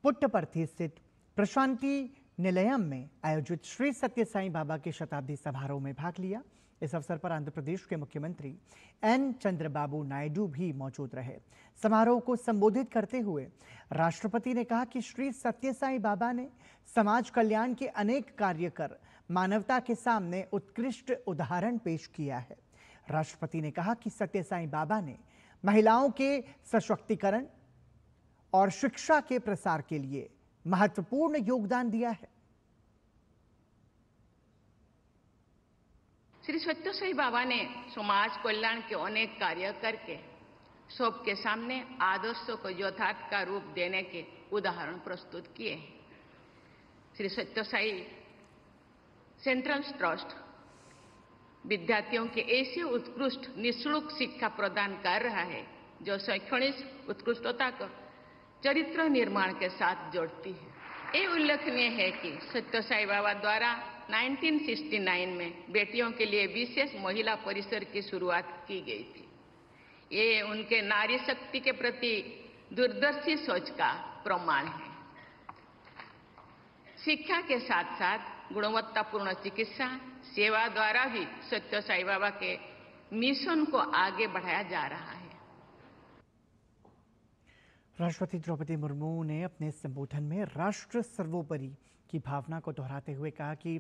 पुट्टपर्थी स्थित प्रशांति निलयम में आयोजित श्री सत्य साईं बाबा के शताब्दी समारोह में भाग लिया। इस अवसर पर आंध्र प्रदेश के मुख्यमंत्री एन चंद्रबाबू नायडू भी मौजूद रहे। समारोह को संबोधित करते हुए राष्ट्रपति ने कहा कि श्री सत्य साईं बाबा ने समाज कल्याण के अनेक कार्य कर मानवता के सामने उत्कृष्ट उदाहरण पेश किया है। राष्ट्रपति ने कहा कि सत्य साईं बाबा ने महिलाओं के सशक्तिकरण और शिक्षा के प्रसार के लिए महत्वपूर्ण योगदान दिया है।
श्री सत्य साईं बाबा ने समाज कल्याण के अनेक कार्य करके सबके सामने आदर्शों को यथार्थ का रूप देने के उदाहरण प्रस्तुत किए हैं। श्री सत्य साई सेंट्रल ट्रस्ट विद्यार्थियों के ऐसे उत्कृष्ट निःशुल्क शिक्षा प्रदान कर रहा है जो शैक्षणिक उत्कृष्टता को चरित्र निर्माण के साथ जोड़ती है। ये उल्लेखनीय है कि सत्य साई बाबा द्वारा 1969 में बेटियों के लिए विशेष महिला परिसर की शुरुआत की गई थी। ये उनके नारी शक्ति के प्रति दूरदर्शी सोच का प्रमाण है। शिक्षा के साथ साथ गुणवत्तापूर्ण चिकित्सा सेवा द्वारा भी सत्य साई बाबा के मिशन को आगे बढ़ाया जा रहा है।
राष्ट्रपति द्रौपदी मुर्मू ने अपने संबोधन में राष्ट्र सर्वोपरि की भावना को दोहराते हुए कहा कि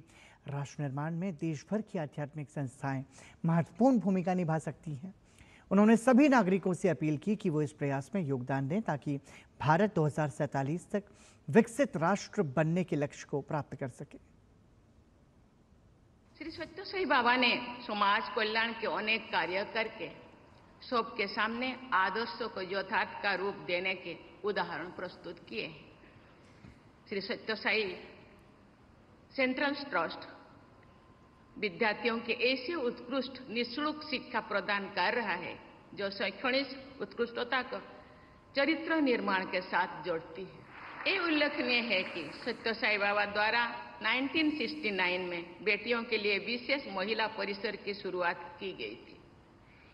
राष्ट्र निर्माण में देश भर की आध्यात्मिक संस्थाएं महत्वपूर्ण भूमिका निभा सकती हैं। उन्होंने सभी नागरिकों से अपील की कि वो इस प्रयास में योगदान दें ताकि भारत 2047 तक विकसित राष्ट्र बनने के लक्ष्य को प्राप्त कर सके।
श्री सत्य साई बाबा ने समाज कल्याण के अनेक कार्य करके सबके सामने आदर्शों को यथार्थ का रूप देने के उदाहरण प्रस्तुत किए हैं। श्री सत्य साई सेंट्रल ट्रस्ट विद्यार्थियों के ऐसे उत्कृष्ट निःशुल्क शिक्षा प्रदान कर रहा है जो शैक्षणिक उत्कृष्टता को चरित्र निर्माण के साथ जोड़ती है। ये उल्लेखनीय है कि सत्य साई बाबा द्वारा 1969 में बेटियों के लिए विशेष महिला परिसर की शुरुआत की गई थी।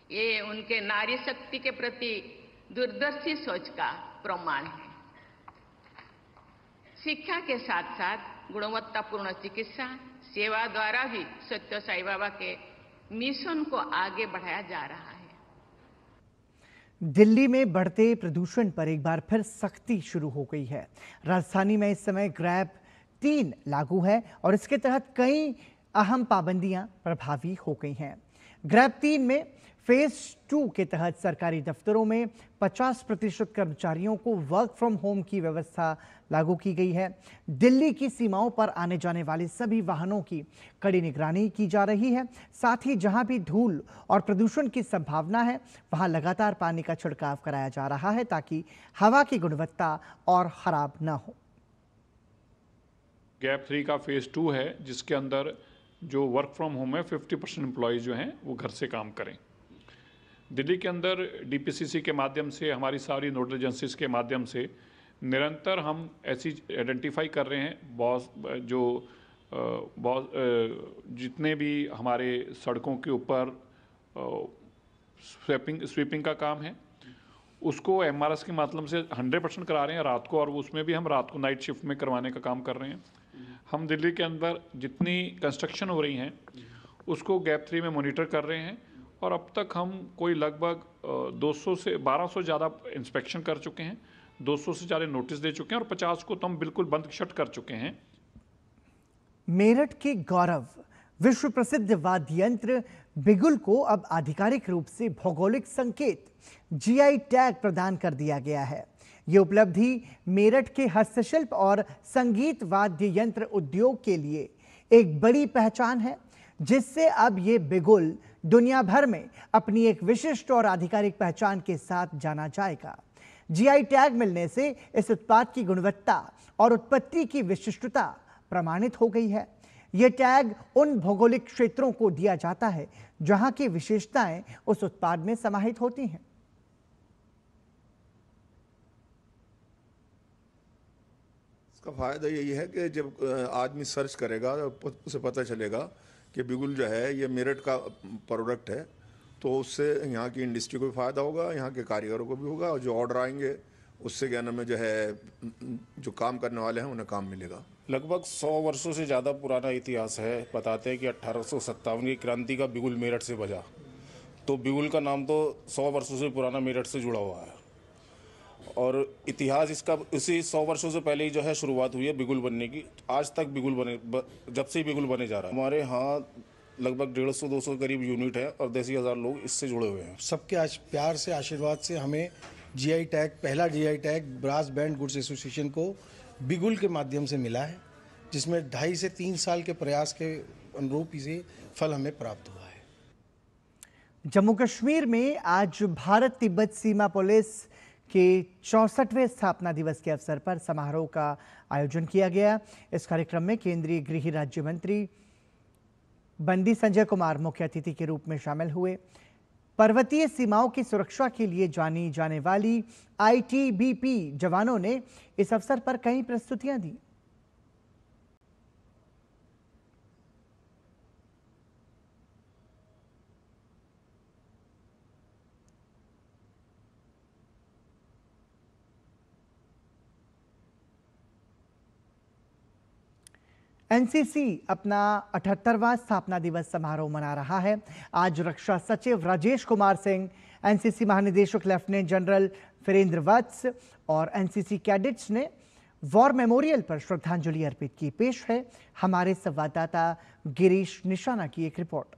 ये उनके नारी शक्ति के प्रति दूरदर्शी सोच का प्रमाण है। शिक्षा के साथ साथ गुणवत्तापूर्ण चिकित्सा सेवा द्वारा भी सत्य साई बाबा के मिशन को आगे बढ़ाया जा रहा है।
दिल्ली में बढ़ते प्रदूषण पर एक बार फिर सख्ती शुरू हो गई है। राजधानी में इस समय ग्रैब 3 लागू है और इसके तहत कई अहम पाबंदियां प्रभावी हो गई हैं। ग्रैब 3 में फेज 2 के तहत सरकारी दफ्तरों में 50% कर्मचारियों को वर्क फ्रॉम होम की व्यवस्था लागू की गई है। दिल्ली की सीमाओं पर आने जाने वाले सभी वाहनों की कड़ी निगरानी की जा रही है। साथ ही जहां भी धूल और प्रदूषण की संभावना है वहां लगातार पानी का छिड़काव कराया जा रहा है ताकि हवा की गुणवत्ता और खराब न हो।
गैप 3 का फेज 2 है जिसके अंदर जो वर्क फ्रॉम होम है 50% एम्प्लॉयज जो हैं वो घर से काम करें। दिल्ली के अंदर डीपीसीसी के माध्यम से हमारी सारी नोडल एजेंसीज के माध्यम से निरंतर हम ऐसी आइडेंटिफाई कर रहे हैं जितने भी हमारे सड़कों के ऊपर स्वीपिंग का काम है उसको एमआरएस के माध्यम से 100% करा रहे हैं रात को, और उसमें भी हम रात को नाइट शिफ्ट में करवाने का काम कर रहे हैं। हम दिल्ली के अंदर जितनी कंस्ट्रक्शन हो रही हैं उसको गैप 3 में मॉनिटर कर रहे हैं और अब तक हम कोई लगभग 200 से 1200 ज़्यादा इंस्पेक्शन कर चुके हैं, 200 से ज़्यादा नोटिस दे चुके हैं और 50 को तो हम बिल्कुल बंद शट कर चुके हैं।
मेरठ के गौरव विश्व प्रसिद्ध वाद्य यंत्र बिगुल को अब आधिकारिक रूप से भौगोलिक संकेत जीआई टैग प्रदान कर दिया गया है। ये उपलब्धि मेरठ के हस्तशिल्प और संगीत वाद्य यंत्र उद्योग के लिए एक बड़ी पहचान है, जिससे अब ये बिगुल दुनिया भर में अपनी एक विशिष्ट और आधिकारिक पहचान के साथ जाना जाएगा। जीआई टैग मिलने से इस उत्पाद की गुणवत्ता और उत्पत्ति की विशिष्टता प्रमाणित हो गई है। यह टैग उन भौगोलिक क्षेत्रों को दिया जाता है जहां की विशेषताएं उस उत्पाद में समाहित होती हैं।
इसका फायदा यही है कि जब आदमी सर्च करेगा उसे पता चलेगा कि बिगुल जो है ये मेरठ का प्रोडक्ट है, तो उससे यहाँ की इंडस्ट्री को भी फ़ायदा होगा, यहाँ के कारीगरों को भी होगा, और जो ऑर्डर आएंगे उससे क्या नाम है जो है जो काम करने वाले हैं उन्हें काम मिलेगा।
लगभग 100 वर्षों से ज़्यादा पुराना इतिहास है। बताते हैं कि 1857 की क्रांति का बिगुल मेरठ से बजा, तो बिगुल का नाम तो 100 वर्षों से पुराना मेरठ से जुड़ा हुआ है और इतिहास इसका इसी 100 वर्षों से पहले ही जो है शुरुआत हुई है बिगुल बनने की। आज तक बिगुल बने जब से ही बिगुल बने जा रहा है। हमारे यहाँ लगभग 150-200 करीब यूनिट है और 10,000 लोग इससे जुड़े हुए हैं।
सबके आज प्यार से आशीर्वाद से हमें जीआई टैग, पहला GI tag brass band goods association को बिगुल के माध्यम से मिला है, जिसमें 2.5 से 3 साल के प्रयास के अनुरूप इसे फल हमें प्राप्त हुआ है।
जम्मू कश्मीर में आज भारत तिब्बत सीमा पुलिस के 64वें स्थापना दिवस के अवसर पर समारोह का आयोजन किया गया। इस कार्यक्रम में केंद्रीय गृह राज्य मंत्री बंदी संजय कुमार मुख्य अतिथि के रूप में शामिल हुए। पर्वतीय सीमाओं की सुरक्षा के लिए जानी जाने वाली आईटीबीपी जवानों ने इस अवसर पर कई प्रस्तुतियां दी। एनसीसी अपना 78वां स्थापना दिवस समारोह मना रहा है। आज रक्षा सचिव राजेश कुमार सिंह, एनसीसी महानिदेशक लेफ्टिनेंट जनरल वीरेंद्र वत्स और एनसीसी कैडेट्स ने वॉर मेमोरियल पर श्रद्धांजलि अर्पित की। पेश है हमारे संवाददाता गिरीश निशाना की एक रिपोर्ट।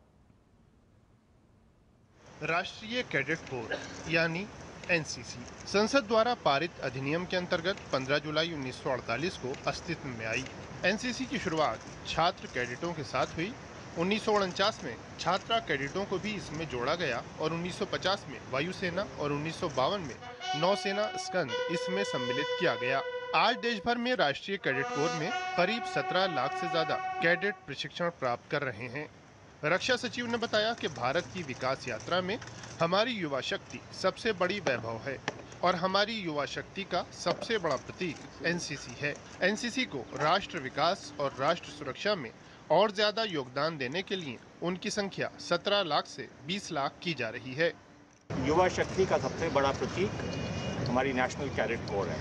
राष्ट्रीय कैडेट कोर यानी एनसीसी संसद द्वारा पारित अधिनियम के अंतर्गत 15 जुलाई 1948 को अस्तित्व में आई। एनसीसी की शुरुआत छात्र कैडेटों के साथ हुई। 1949 में छात्रा कैडेटों को भी इसमें जोड़ा गया और 1950 में वायुसेना और 1952 में नौसेना स्कंद इसमें सम्मिलित किया गया। आज देश भर में राष्ट्रीय कैडेट कोर में करीब 17 लाख से ज्यादा कैडेट प्रशिक्षण प्राप्त कर रहे हैं। रक्षा सचिव ने बताया कि भारत की विकास यात्रा में हमारी युवा शक्ति सबसे बड़ी वैभव है और हमारी युवा शक्ति का सबसे बड़ा प्रतीक एनसीसी है। एनसीसी को राष्ट्र विकास और राष्ट्र सुरक्षा में और ज्यादा योगदान देने के लिए उनकी संख्या 17 लाख से 20 लाख की जा रही है।
युवा शक्ति का सबसे बड़ा प्रतीक
हमारी नेशनल कैडेट कोर है।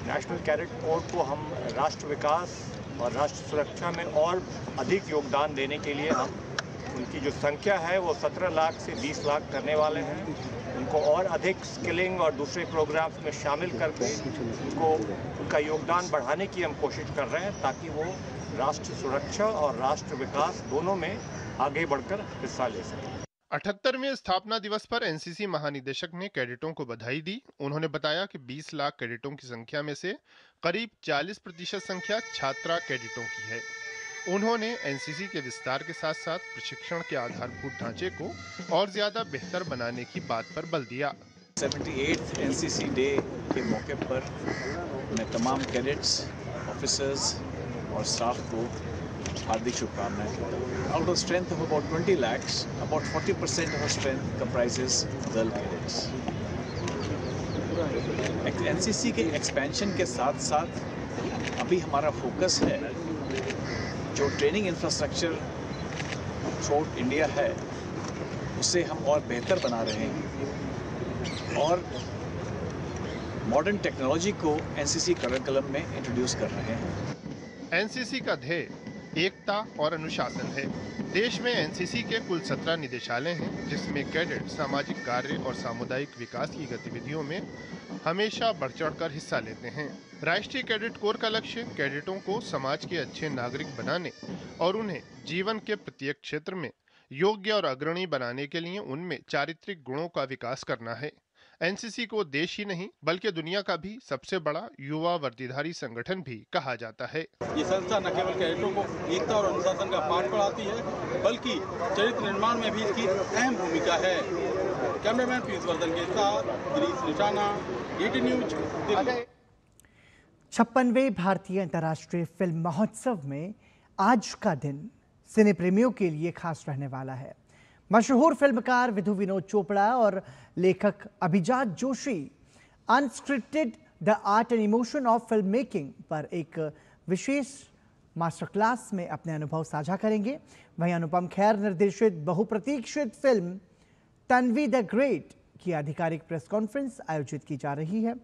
नेशनल कैडेट कोर को हम राष्ट्र विकास और राष्ट्र सुरक्षा में और अधिक योगदान देने के लिए हम उनकी जो संख्या है वो 17 लाख से 20 लाख करने वाले हैं। उनको और अधिक स्किलिंग और दूसरे प्रोग्राम्स में शामिल करके उनका योगदान बढ़ाने की हम कोशिश कर रहे हैं ताकि वो राष्ट्र सुरक्षा और राष्ट्र विकास दोनों में आगे बढ़कर हिस्सा ले सकें।
78वें स्थापना दिवस पर एनसीसी महानिदेशक ने कैडेटों को बधाई दी। उन्होंने बताया कि 20 लाख कैडेटों की संख्या में से करीब 40% संख्या छात्रा कैडेटों की है। उन्होंने एनसीसी के विस्तार के साथ साथ प्रशिक्षण के आधारभूत ढांचे को और ज्यादा बेहतर बनाने की बात पर बल दिया।
78th एनसीसी डे के मौके पर मैं तमाम कैडेट्स, ऑफिसर्स और स्टाफ को हार्दिक शुभकामनाएं देता हूँ। Out of strength of about 20 lakhs, about 40% of our strength comprises girl cadets. NCC के एक्सपेंशन के साथ साथ अभी हमारा फोकस है जो ट्रेनिंग इंफ्रास्ट्रक्चर थ्रूआउट इंडिया है उसे हम और बेहतर बना रहे हैं और मॉडर्न टेक्नोलॉजी को एनसीसी करिकुलम में इंट्रोड्यूस कर रहे हैं।
एनसीसी का ध्येय एकता और अनुशासन है। देश में एनसीसी के कुल 17 निदेशालय हैं, जिसमें कैडेट सामाजिक कार्य और सामुदायिक विकास की गतिविधियों में हमेशा बढ़ चढ़कर हिस्सा लेते हैं। राष्ट्रीय कैडेट कोर का लक्ष्य कैडेटों को समाज के अच्छे नागरिक बनाने और उन्हें जीवन के प्रत्येक क्षेत्र में योग्य और अग्रणी बनाने के लिए उनमें चारित्रिक गुणों का विकास करना है। एनसीसी को देश ही नहीं बल्कि दुनिया का भी सबसे बड़ा युवा वर्दीधारी संगठन भी कहा जाता है।
ये संस्था न केवल कैडेटों को एकता और अनुशासन का पाठ पढ़ाती है बल्कि चरित्र निर्माण में भी इसकी अहम भूमिका है। कैमरामैन पीयूष वर्धन के साथ गिरीश निशाना, ET न्यूज, दिल्ली।
56वें भारतीय अंतर्राष्ट्रीय फिल्म महोत्सव में आज का दिन सिने प्रेमियों के लिए खास रहने वाला है। मशहूर फिल्मकार विधु विनोद चोपड़ा और लेखक अभिजात Joshi unscripted the art and emotion of film making पर एक विशेष मास्टर क्लास में अपने अनुभव साझा करेंगे। वहीं अनुपम खेर निर्देशित बहुप्रतीक्षित फिल्म तन्वी द ग्रेट की आधिकारिक प्रेस कॉन्फ्रेंस आयोजित की जा रही है,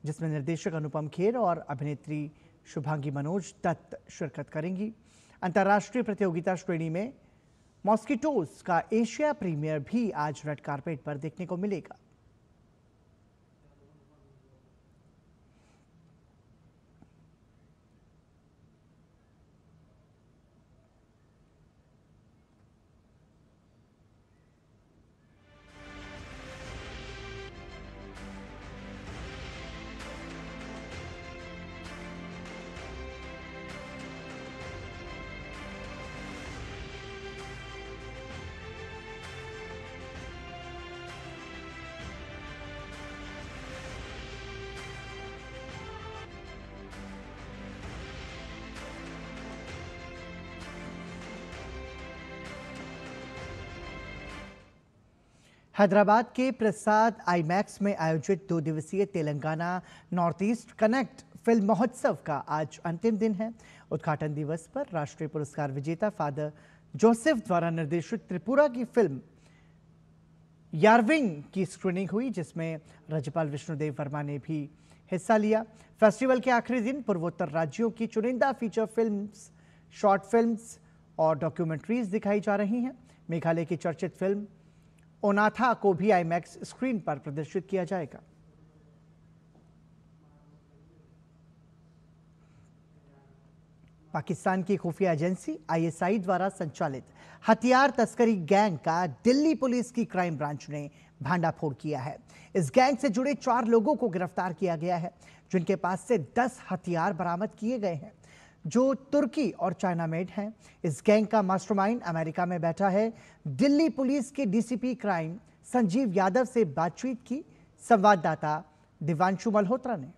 जिसमें निर्देशक अनुपम खेर और अभिनेत्री शुभांगी मनोज दत्त शिरकत करेंगी। अंतर्राष्ट्रीय प्रतियोगिता श्रेणी में मॉस्किटोज का एशिया प्रीमियर भी आज रेड कार्पेट पर देखने को मिलेगा। हैदराबाद के प्रसाद आईमैक्स में आयोजित 2 दिवसीय Telangana north east connect film महोत्सव का आज अंतिम दिन है। उद्घाटन दिवस पर राष्ट्रीय पुरस्कार विजेता फादर जोसेफ द्वारा निर्देशित त्रिपुरा की फिल्म यारविंग की स्क्रीनिंग हुई, जिसमें राज्यपाल विष्णुदेव वर्मा ने भी हिस्सा लिया। फेस्टिवल के आखिरी दिन पूर्वोत्तर राज्यों की चुनिंदा फीचर फिल्म्स, शॉर्ट फिल्म्स और डॉक्यूमेंट्रीज दिखाई जा रही हैं। मेघालय की चर्चित फिल्म ओनाथा को भी आईमैक्स स्क्रीन पर प्रदर्शित किया जाएगा। पाकिस्तान की खुफिया एजेंसी आईएसआई द्वारा संचालित हथियार तस्करी गैंग का दिल्ली पुलिस की क्राइम ब्रांच ने भांडाफोड़ किया है। इस गैंग से जुड़े 4 लोगों को गिरफ्तार किया गया है, जिनके पास से 10 हथियार बरामद किए गए हैं, जो तुर्की और चाइना मेड हैं। इस गैंग का मास्टरमाइंड अमेरिका में बैठा है। दिल्ली पुलिस के डीसीपी क्राइम संजीव यादव से बातचीत की संवाददाता दिवांशु मल्होत्रा ने।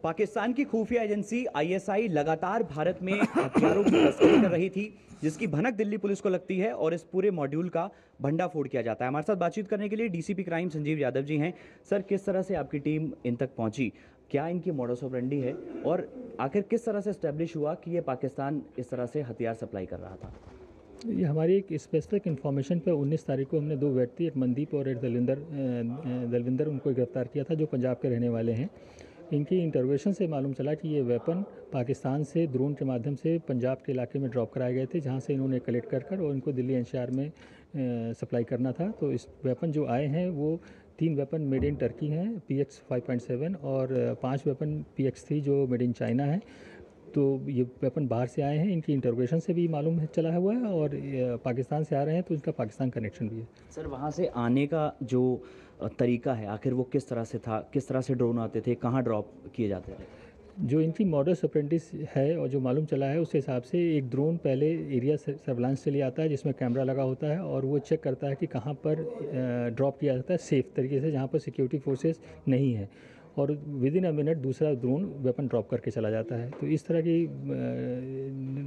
पाकिस्तान की खुफिया एजेंसी आईएसआई लगातार भारत में हथियारों की तस्करी कर रही थी, जिसकी भनक दिल्ली पुलिस को लगती है और इस पूरे मॉड्यूल का भंडाफोड़ किया जाता है। हमारे साथ बातचीत करने के लिए डीसीपी क्राइम संजीव यादव जी हैं। सर, किस तरह से आपकी टीम इन तक पहुंची, क्या इनकी मॉडस ऑपरेंडी है और आखिर किस तरह से एस्टेब्लिश हुआ कि ये पाकिस्तान इस तरह से हथियार सप्लाई कर रहा था?
ये हमारी एक स्पेसिफिक इन्फॉर्मेशन पे 19 तारीख को हमने 2 व्यक्ति, एक मनदीप और एक दलविंदर उनको गिरफ्तार किया था, जो पंजाब के रहने वाले हैं। इनकी इंटरोगेशन से मालूम चला कि ये वेपन पाकिस्तान से ड्रोन के माध्यम से पंजाब के इलाके में ड्रॉप कराए गए थे, जहाँ से इन्होंने कलेक्ट कर और इनको दिल्ली एनसीआर में सप्लाई करना था। तो इस वेपन जो आए हैं वो 3 वेपन मेड इन टर्की हैं, PX 5.7, और 5 वेपन PX 3 जो मेड इन चाइना है। तो ये वेपन बाहर से आए हैं, इनकी इंटरोगेशन से भी मालूम चला हुआ है, और पाकिस्तान से आ रहे हैं तो इनका पाकिस्तान कनेक्शन भी है।
सर, वहाँ से आने का जो तरीका है आखिर वो किस तरह से था, किस तरह से ड्रोन आते थे, कहाँ ड्रॉप किए जाते थे?
जो इनकी मॉडस ऑपरेंडिस है और जो मालूम चला है उस हिसाब से एक ड्रोन पहले एरिया सर्विलांस से लिए आता है, जिसमें कैमरा लगा होता है, और वो चेक करता है कि कहाँ पर ड्रॉप किया जाता है सेफ तरीके से, जहाँ पर सिक्योरिटी फोर्सेस नहीं है, और विद इन अ मिनट दूसरा ड्रोन वेपन ड्रॉप करके चला जाता है। तो इस तरह की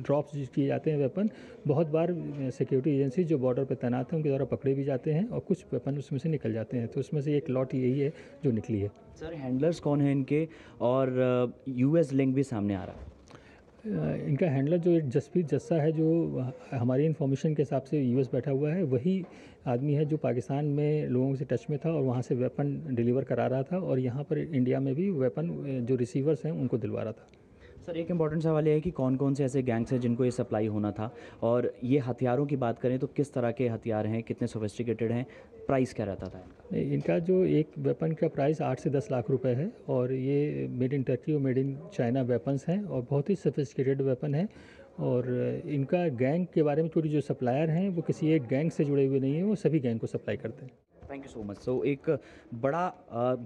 ड्रॉप्स किए जाते हैं वेपन। बहुत बार सिक्योरिटी एजेंसी जो बॉर्डर पर तैनात हैं उनके द्वारा पकड़े भी जाते हैं, और कुछ वेपन उसमें से निकल जाते हैं। तो उसमें से एक लॉट यही है जो निकली है।
सर, हैंडलर्स कौन है इनके, और US लिंक भी सामने आ रहा है?
इनका हैंडलर जो एक जसप्रीत जस्सा है, जो हमारी इन्फॉर्मेशन के हिसाब से US बैठा हुआ है, वही आदमी है जो पाकिस्तान में लोगों से टच में था और वहाँ से वेपन डिलीवर करा रहा था, और यहाँ पर इंडिया में भी वेपन जो रिसीवर्स हैं उनको दिलवा रहा था।
सर, एक इम्पॉर्टेंट सवाल ये है कि कौन कौन से ऐसे गैंग्स हैं जिनको ये सप्लाई होना था, और ये हथियारों की बात करें तो किस तरह के हथियार हैं, कितने सोफिस्टिकेटेड हैं, प्राइस क्या रहता था इनका?
इनका जो एक वेपन का प्राइस 8 से 10 लाख रुपए है, और ये मेड इन टर्की और मेड इन चाइना वेपन्स हैं, और बहुत ही सोफिस्टिकेटेड वेपन है। और इनका गैंग के बारे में थोड़ी, जो सप्लायर हैं वो किसी एक गैंग से जुड़े हुए नहीं हैं, वो सभी गैंग को सप्लाई करते हैं।
Thank you so much. So एक बड़ा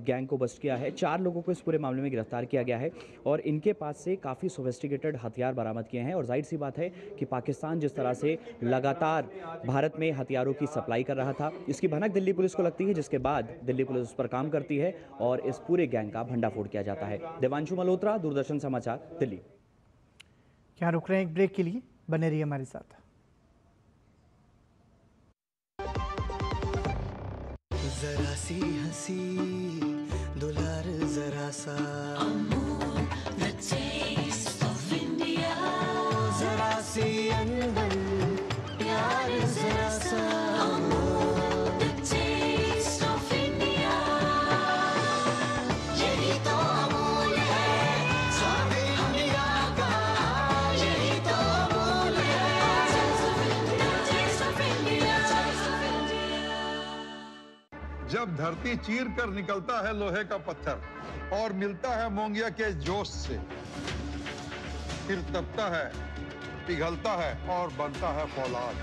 गैंग को बस्ट किया है, 4 लोगों को इस पूरे मामले में गिरफ्तार किया गया है, और इनके पास से काफ़ी सोफिस्टिकेटेड हथियार बरामद किए हैं। और जाहिर सी बात है कि पाकिस्तान जिस तरह से लगातार भारत में हथियारों की सप्लाई कर रहा था, इसकी भनक दिल्ली पुलिस को लगती है, जिसके बाद दिल्ली पुलिस उस पर काम करती है और इस पूरे गैंग का भंडाफोड़ किया जाता है। देवांशु मल्होत्रा, दूरदर्शन समाचार, दिल्ली।
क्या रुक रहे हैं एक ब्रेक के लिए, बने रहिए हमारे साथ।
जरा सी हंसी दुलार जरा सा, जरा सी अनबन प्यार जरा सा, यही तो अमूल है स्वाद इंडिया का, यही तो अमूल है टेस्ट ऑफ इंडिया।
जब धरती चीर कर निकलता है लोहे का पत्थर और मिलता है मोंगिया के जोश से, फिर तपता है, पिघलता है और बनता है फौलाद।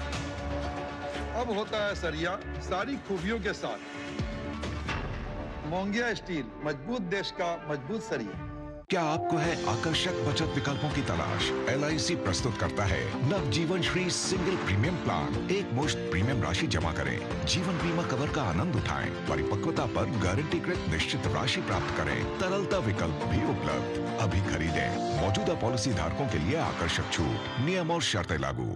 अब होता है सरिया सारी खूबियों के साथ। मोंगिया स्टील, मजबूत देश का मजबूत सरिया।
क्या आपको है आकर्षक बचत विकल्पों की तलाश? LIC प्रस्तुत करता है नवजीवन श्री सिंगल प्रीमियम प्लान। एक मुश्त प्रीमियम राशि जमा करें, जीवन बीमा कवर का आनंद उठाएं, परिपक्वता पर गारंटीकृत निश्चित राशि प्राप्त करें, तरलता विकल्प भी उपलब्ध। अभी खरीदें। मौजूदा पॉलिसी धारकों के लिए आकर्षक छूट, नियम और शर्तें लागू।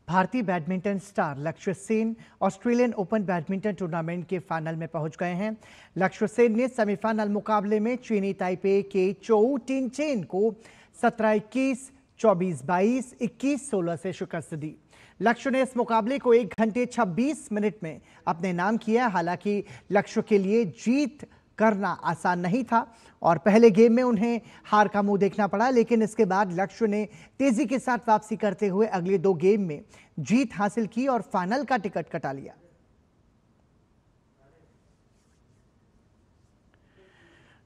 भारतीय बैडमिंटन स्टार लक्ष्य Sen Australian open badminton tournament के फाइनल में पहुंच गए हैं। लक्ष्य सेन ने सेमीफाइनल मुकाबले में चीनी ताइपे के चोऊ टिनचेन को 17-21, 24-22, 21-16 से शिकस्त दी। लक्ष्य ने इस मुकाबले को 1 घंटे 26 मिनट में अपने नाम किया। हालांकि लक्ष्य के लिए जीत करना आसान नहीं था और पहले गेम में उन्हें हार का मुंह देखना पड़ा, लेकिन इसके बाद लक्ष्य ने तेजी के साथ वापसी करते हुए अगले 2 गेम में जीत हासिल की और फाइनल का टिकट कटा लिया।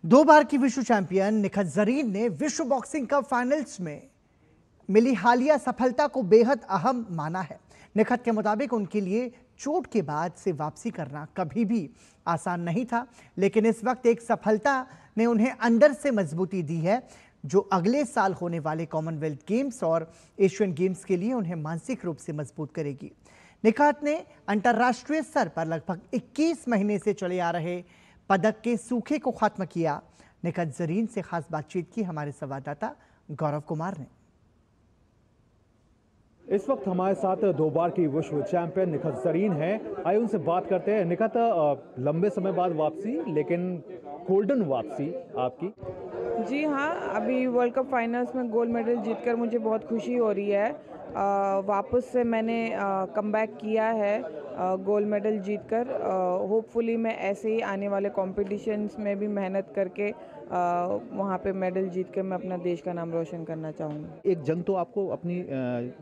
दो बार की विश्व चैंपियन निखत जरीन ने विश्व बॉक्सिंग कप फाइनल्स में मिली हालिया सफलता को बेहद अहम माना है। निखत के मुताबिक उनके लिए चोट के बाद से वापसी करना कभी भी आसान नहीं था, लेकिन इस वक्त एक सफलता ने उन्हें अंदर से मजबूती दी है, जो अगले साल होने वाले कॉमनवेल्थ गेम्स और एशियन गेम्स के लिए उन्हें मानसिक रूप से मजबूत करेगी। निखत ने अंतर्राष्ट्रीय स्तर पर लगभग 21 महीने से चले आ रहे पदक के सूखे को खत्म किया। निखत जरीन से खास बातचीत की हमारे संवाददाता गौरव कुमार ने।
इस वक्त हमारे साथ 2 बार की विश्व चैंपियन निखत जरीन हैं। आइए उनसे बात करते हैं। निखत, लंबे समय बाद वापसी, लेकिन गोल्डन वापसी आपकी।
जी हाँ, अभी वर्ल्ड कप फाइनल्स में गोल्ड मेडल जीतकर मुझे बहुत खुशी हो रही है। वापस से मैंने कमबैक किया है गोल्ड मेडल जीतकर। होपफुली मैं ऐसे ही आने वाले कॉम्पिटिशन्स में भी मेहनत करके वहाँ पे मेडल जीत के मैं अपना देश का नाम रोशन करना चाहूँगी।
एक जंग तो आपको अपनी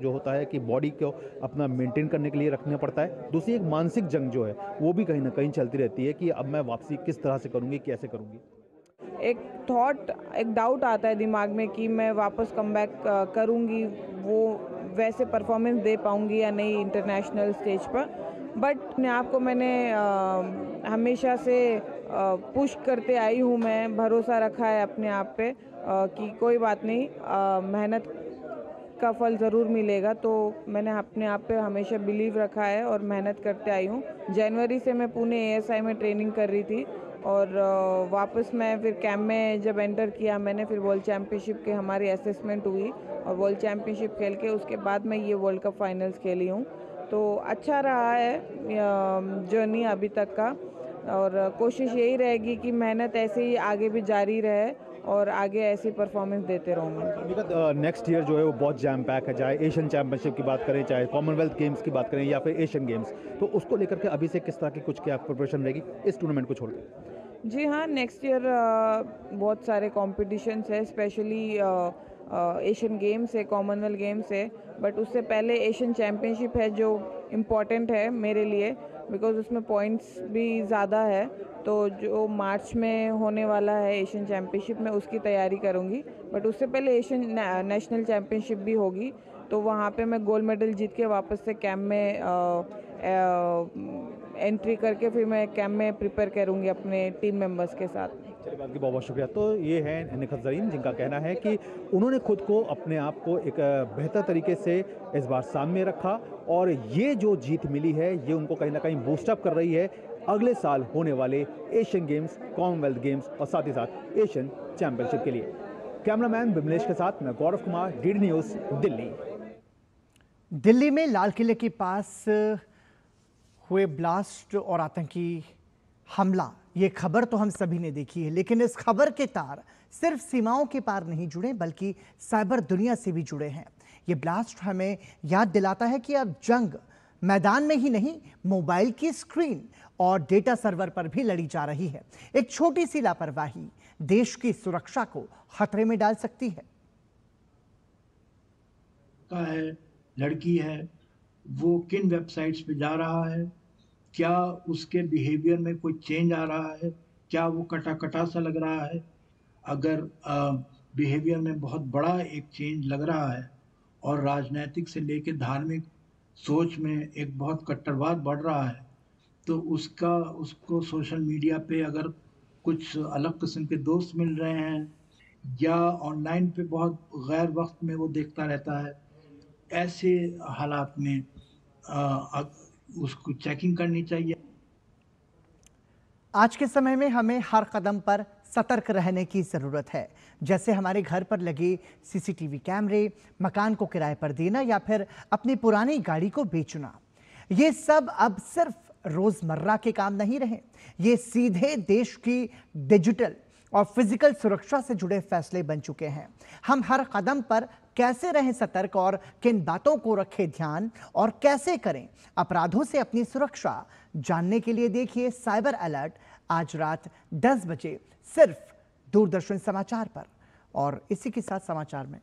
जो होता है कि बॉडी को अपना मेंटेन करने के लिए रखना पड़ता है, दूसरी एक मानसिक जंग जो है वो भी कहीं ना कहीं चलती रहती है कि अब मैं वापसी किस तरह से करूँगी, कैसे करूँगी।
एक डाउट आता है दिमाग में कि मैं वापस कमबैक करूँगी, वो वैसे परफॉर्मेंस दे पाऊँगी या नहीं इंटरनेशनल स्टेज पर। बट अपने आप को मैंने हमेशा से पुश करते आई हूँ, मैं भरोसा रखा है अपने आप पे कि कोई बात नहीं, मेहनत का फल ज़रूर मिलेगा। तो मैंने अपने आप पे हमेशा बिलीव रखा है और मेहनत करते आई हूँ। जनवरी से मैं पुणे ASI में ट्रेनिंग कर रही थी और वापस मैं फिर कैंप में जब एंटर किया मैंने, फिर वर्ल्ड चैम्पियनशिप के हमारी असेसमेंट हुई और वर्ल्ड चैम्पियनशिप खेल के उसके बाद मैं ये वर्ल्ड कप फाइनल्स खेली हूँ। तो अच्छा रहा है जर्नी अभी तक का और कोशिश यही रहेगी कि मेहनत ऐसे ही आगे भी जारी रहे और आगे ऐसी परफॉर्मेंस देते रहूँगा।
नेक्स्ट ईयर जो है वो बहुत जैम पैक है, चाहे एशियन चैंपियनशिप की बात करें, चाहे कॉमनवेल्थ गेम्स की बात करें या फिर एशियन गेम्स, तो उसको लेकर के अभी से किस तरह की कुछ क्या प्रिपरेशन रहेगी इस टूर्नामेंट को छोड़कर?
जी हाँ, नेक्स्ट ईयर बहुत सारे कॉम्पिटिशन्स है, स्पेशली एशियन गेम्स है, कॉमनवेल्थ गेम्स है, बट उससे पहले एशियन चैम्पियनशिप है जो इम्पॉर्टेंट है मेरे लिए बिकॉज उसमें पॉइंट्स भी ज़्यादा है। तो जो मार्च में होने वाला है एशियन चैम्पियनशिप में उसकी तैयारी करूँगी, बट उससे पहले एशियन नेशनल चैम्पियनशिप भी होगी, तो वहाँ पे मैं गोल्ड मेडल जीत के वापस से कैंप में एंट्री करके फिर मैं कैंप में प्रिपेयर करूँगी अपने टीम मेंबर्स के साथ।
चलिए, बहुत बहुत शुक्रिया। तो ये है निखत ज़रीन, जिनका कहना है कि उन्होंने खुद को अपने आप को एक बेहतर तरीके से इस बार सामने रखा और ये जो जीत मिली है ये उनको कहीं ना कहीं बूस्टअप कर रही है अगले साल होने वाले एशियन गेम्स, कॉमनवेल्थ गेम्स और साथ ही साथ एशियन चैंपियनशिप के लिए। कैमरामैन बिमलेश के साथ मैं गौरव कुमार, DD न्यूज़, दिल्ली।
दिल्ली में लाल किले के पास हुए ब्लास्ट और आतंकी हमला, ये खबर तो हम सभी ने देखी है, लेकिन इस खबर के तार सिर्फ सीमाओं के पार नहीं जुड़े बल्कि साइबर दुनिया से भी जुड़े हैं। ये ब्लास्ट हमें याद दिलाता है कि अब जंग मैदान में ही नहीं, मोबाइल की स्क्रीन और डेटा सर्वर पर भी लड़ी जा रही है। एक छोटी सी लापरवाही देश की सुरक्षा को खतरे में डाल सकती है।
लड़की है, वो किन वेबसाइट्स पे जा रहा है, क्या उसके बिहेवियर में कोई चेंज आ रहा है, क्या वो कटा सा लग रहा है। अगर बिहेवियर में बहुत बड़ा एक चेंज लग रहा है और राजनीतिक से लेकर धार्मिक सोच में एक बहुत कट्टरवाद बढ़ रहा है, तो उसको सोशल मीडिया पे अगर कुछ अलग किस्म के दोस्त मिल रहे हैं या ऑनलाइन पे बहुत गैर वक्त में वो देखता रहता है, ऐसे हालात में उसको चेकिंग करनी चाहिए।
आज के समय में हमें हर कदम पर सतर्क रहने की ज़रूरत है, जैसे हमारे घर पर लगे CCTV कैमरे, मकान को किराए पर देना या फिर अपनी पुरानी गाड़ी को बेचना। ये सब अब सिर्फ रोज़मर्रा के काम नहीं रहे, ये सीधे देश की डिजिटल और फिजिकल सुरक्षा से जुड़े फैसले बन चुके हैं। हम हर कदम पर कैसे रहें सतर्क और किन बातों को रखें ध्यान और कैसे करें अपराधों से अपनी सुरक्षा, जानने के लिए देखिए साइबर अलर्ट आज रात 10 बजे सिर्फ दूरदर्शन समाचार पर। और इसी के साथ समाचार में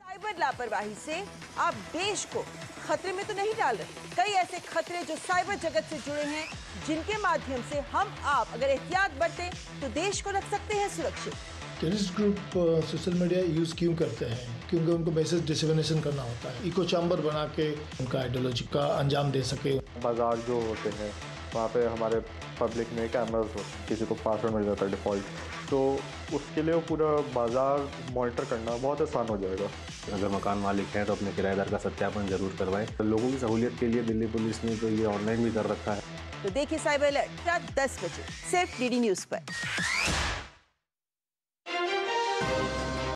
साइबर लापरवाही से आप देश को खतरे में तो नहीं डाल रहे, कई ऐसे खतरे जो साइबर जगत से जुड़े हैं जिनके माध्यम से आप अगर एहतियात बरतें तो देश को रख सकते हैं सुरक्षित।
Terrorist group social media use क्यों करते हैं? क्योंकि उनको मैसेज डिसेमिनेशन करना होता है, इको चैम्बर बना के उनका आइडियोलॉजी का अंजाम दे सके।
बाजार जो होते हैं वहाँ पे हमारे पब्लिक में कैमरास हो, किसी को पासवर्ड मिल जाता है डिफ़ॉल्ट, तो उसके लिए वो पूरा बाजार मॉनिटर करना बहुत आसान हो जाएगा।
अगर मकान मालिक हैं तो अपने किराएदार का सत्यापन जरूर करवाएं। लोगों की सहूलियत के लिए दिल्ली पुलिस ने तो ये ऑनलाइन भी कर रखा है।
तो देखिए साइबर अलर्ट रात 10 बजे सिर्फ DD न्यूज़ पर।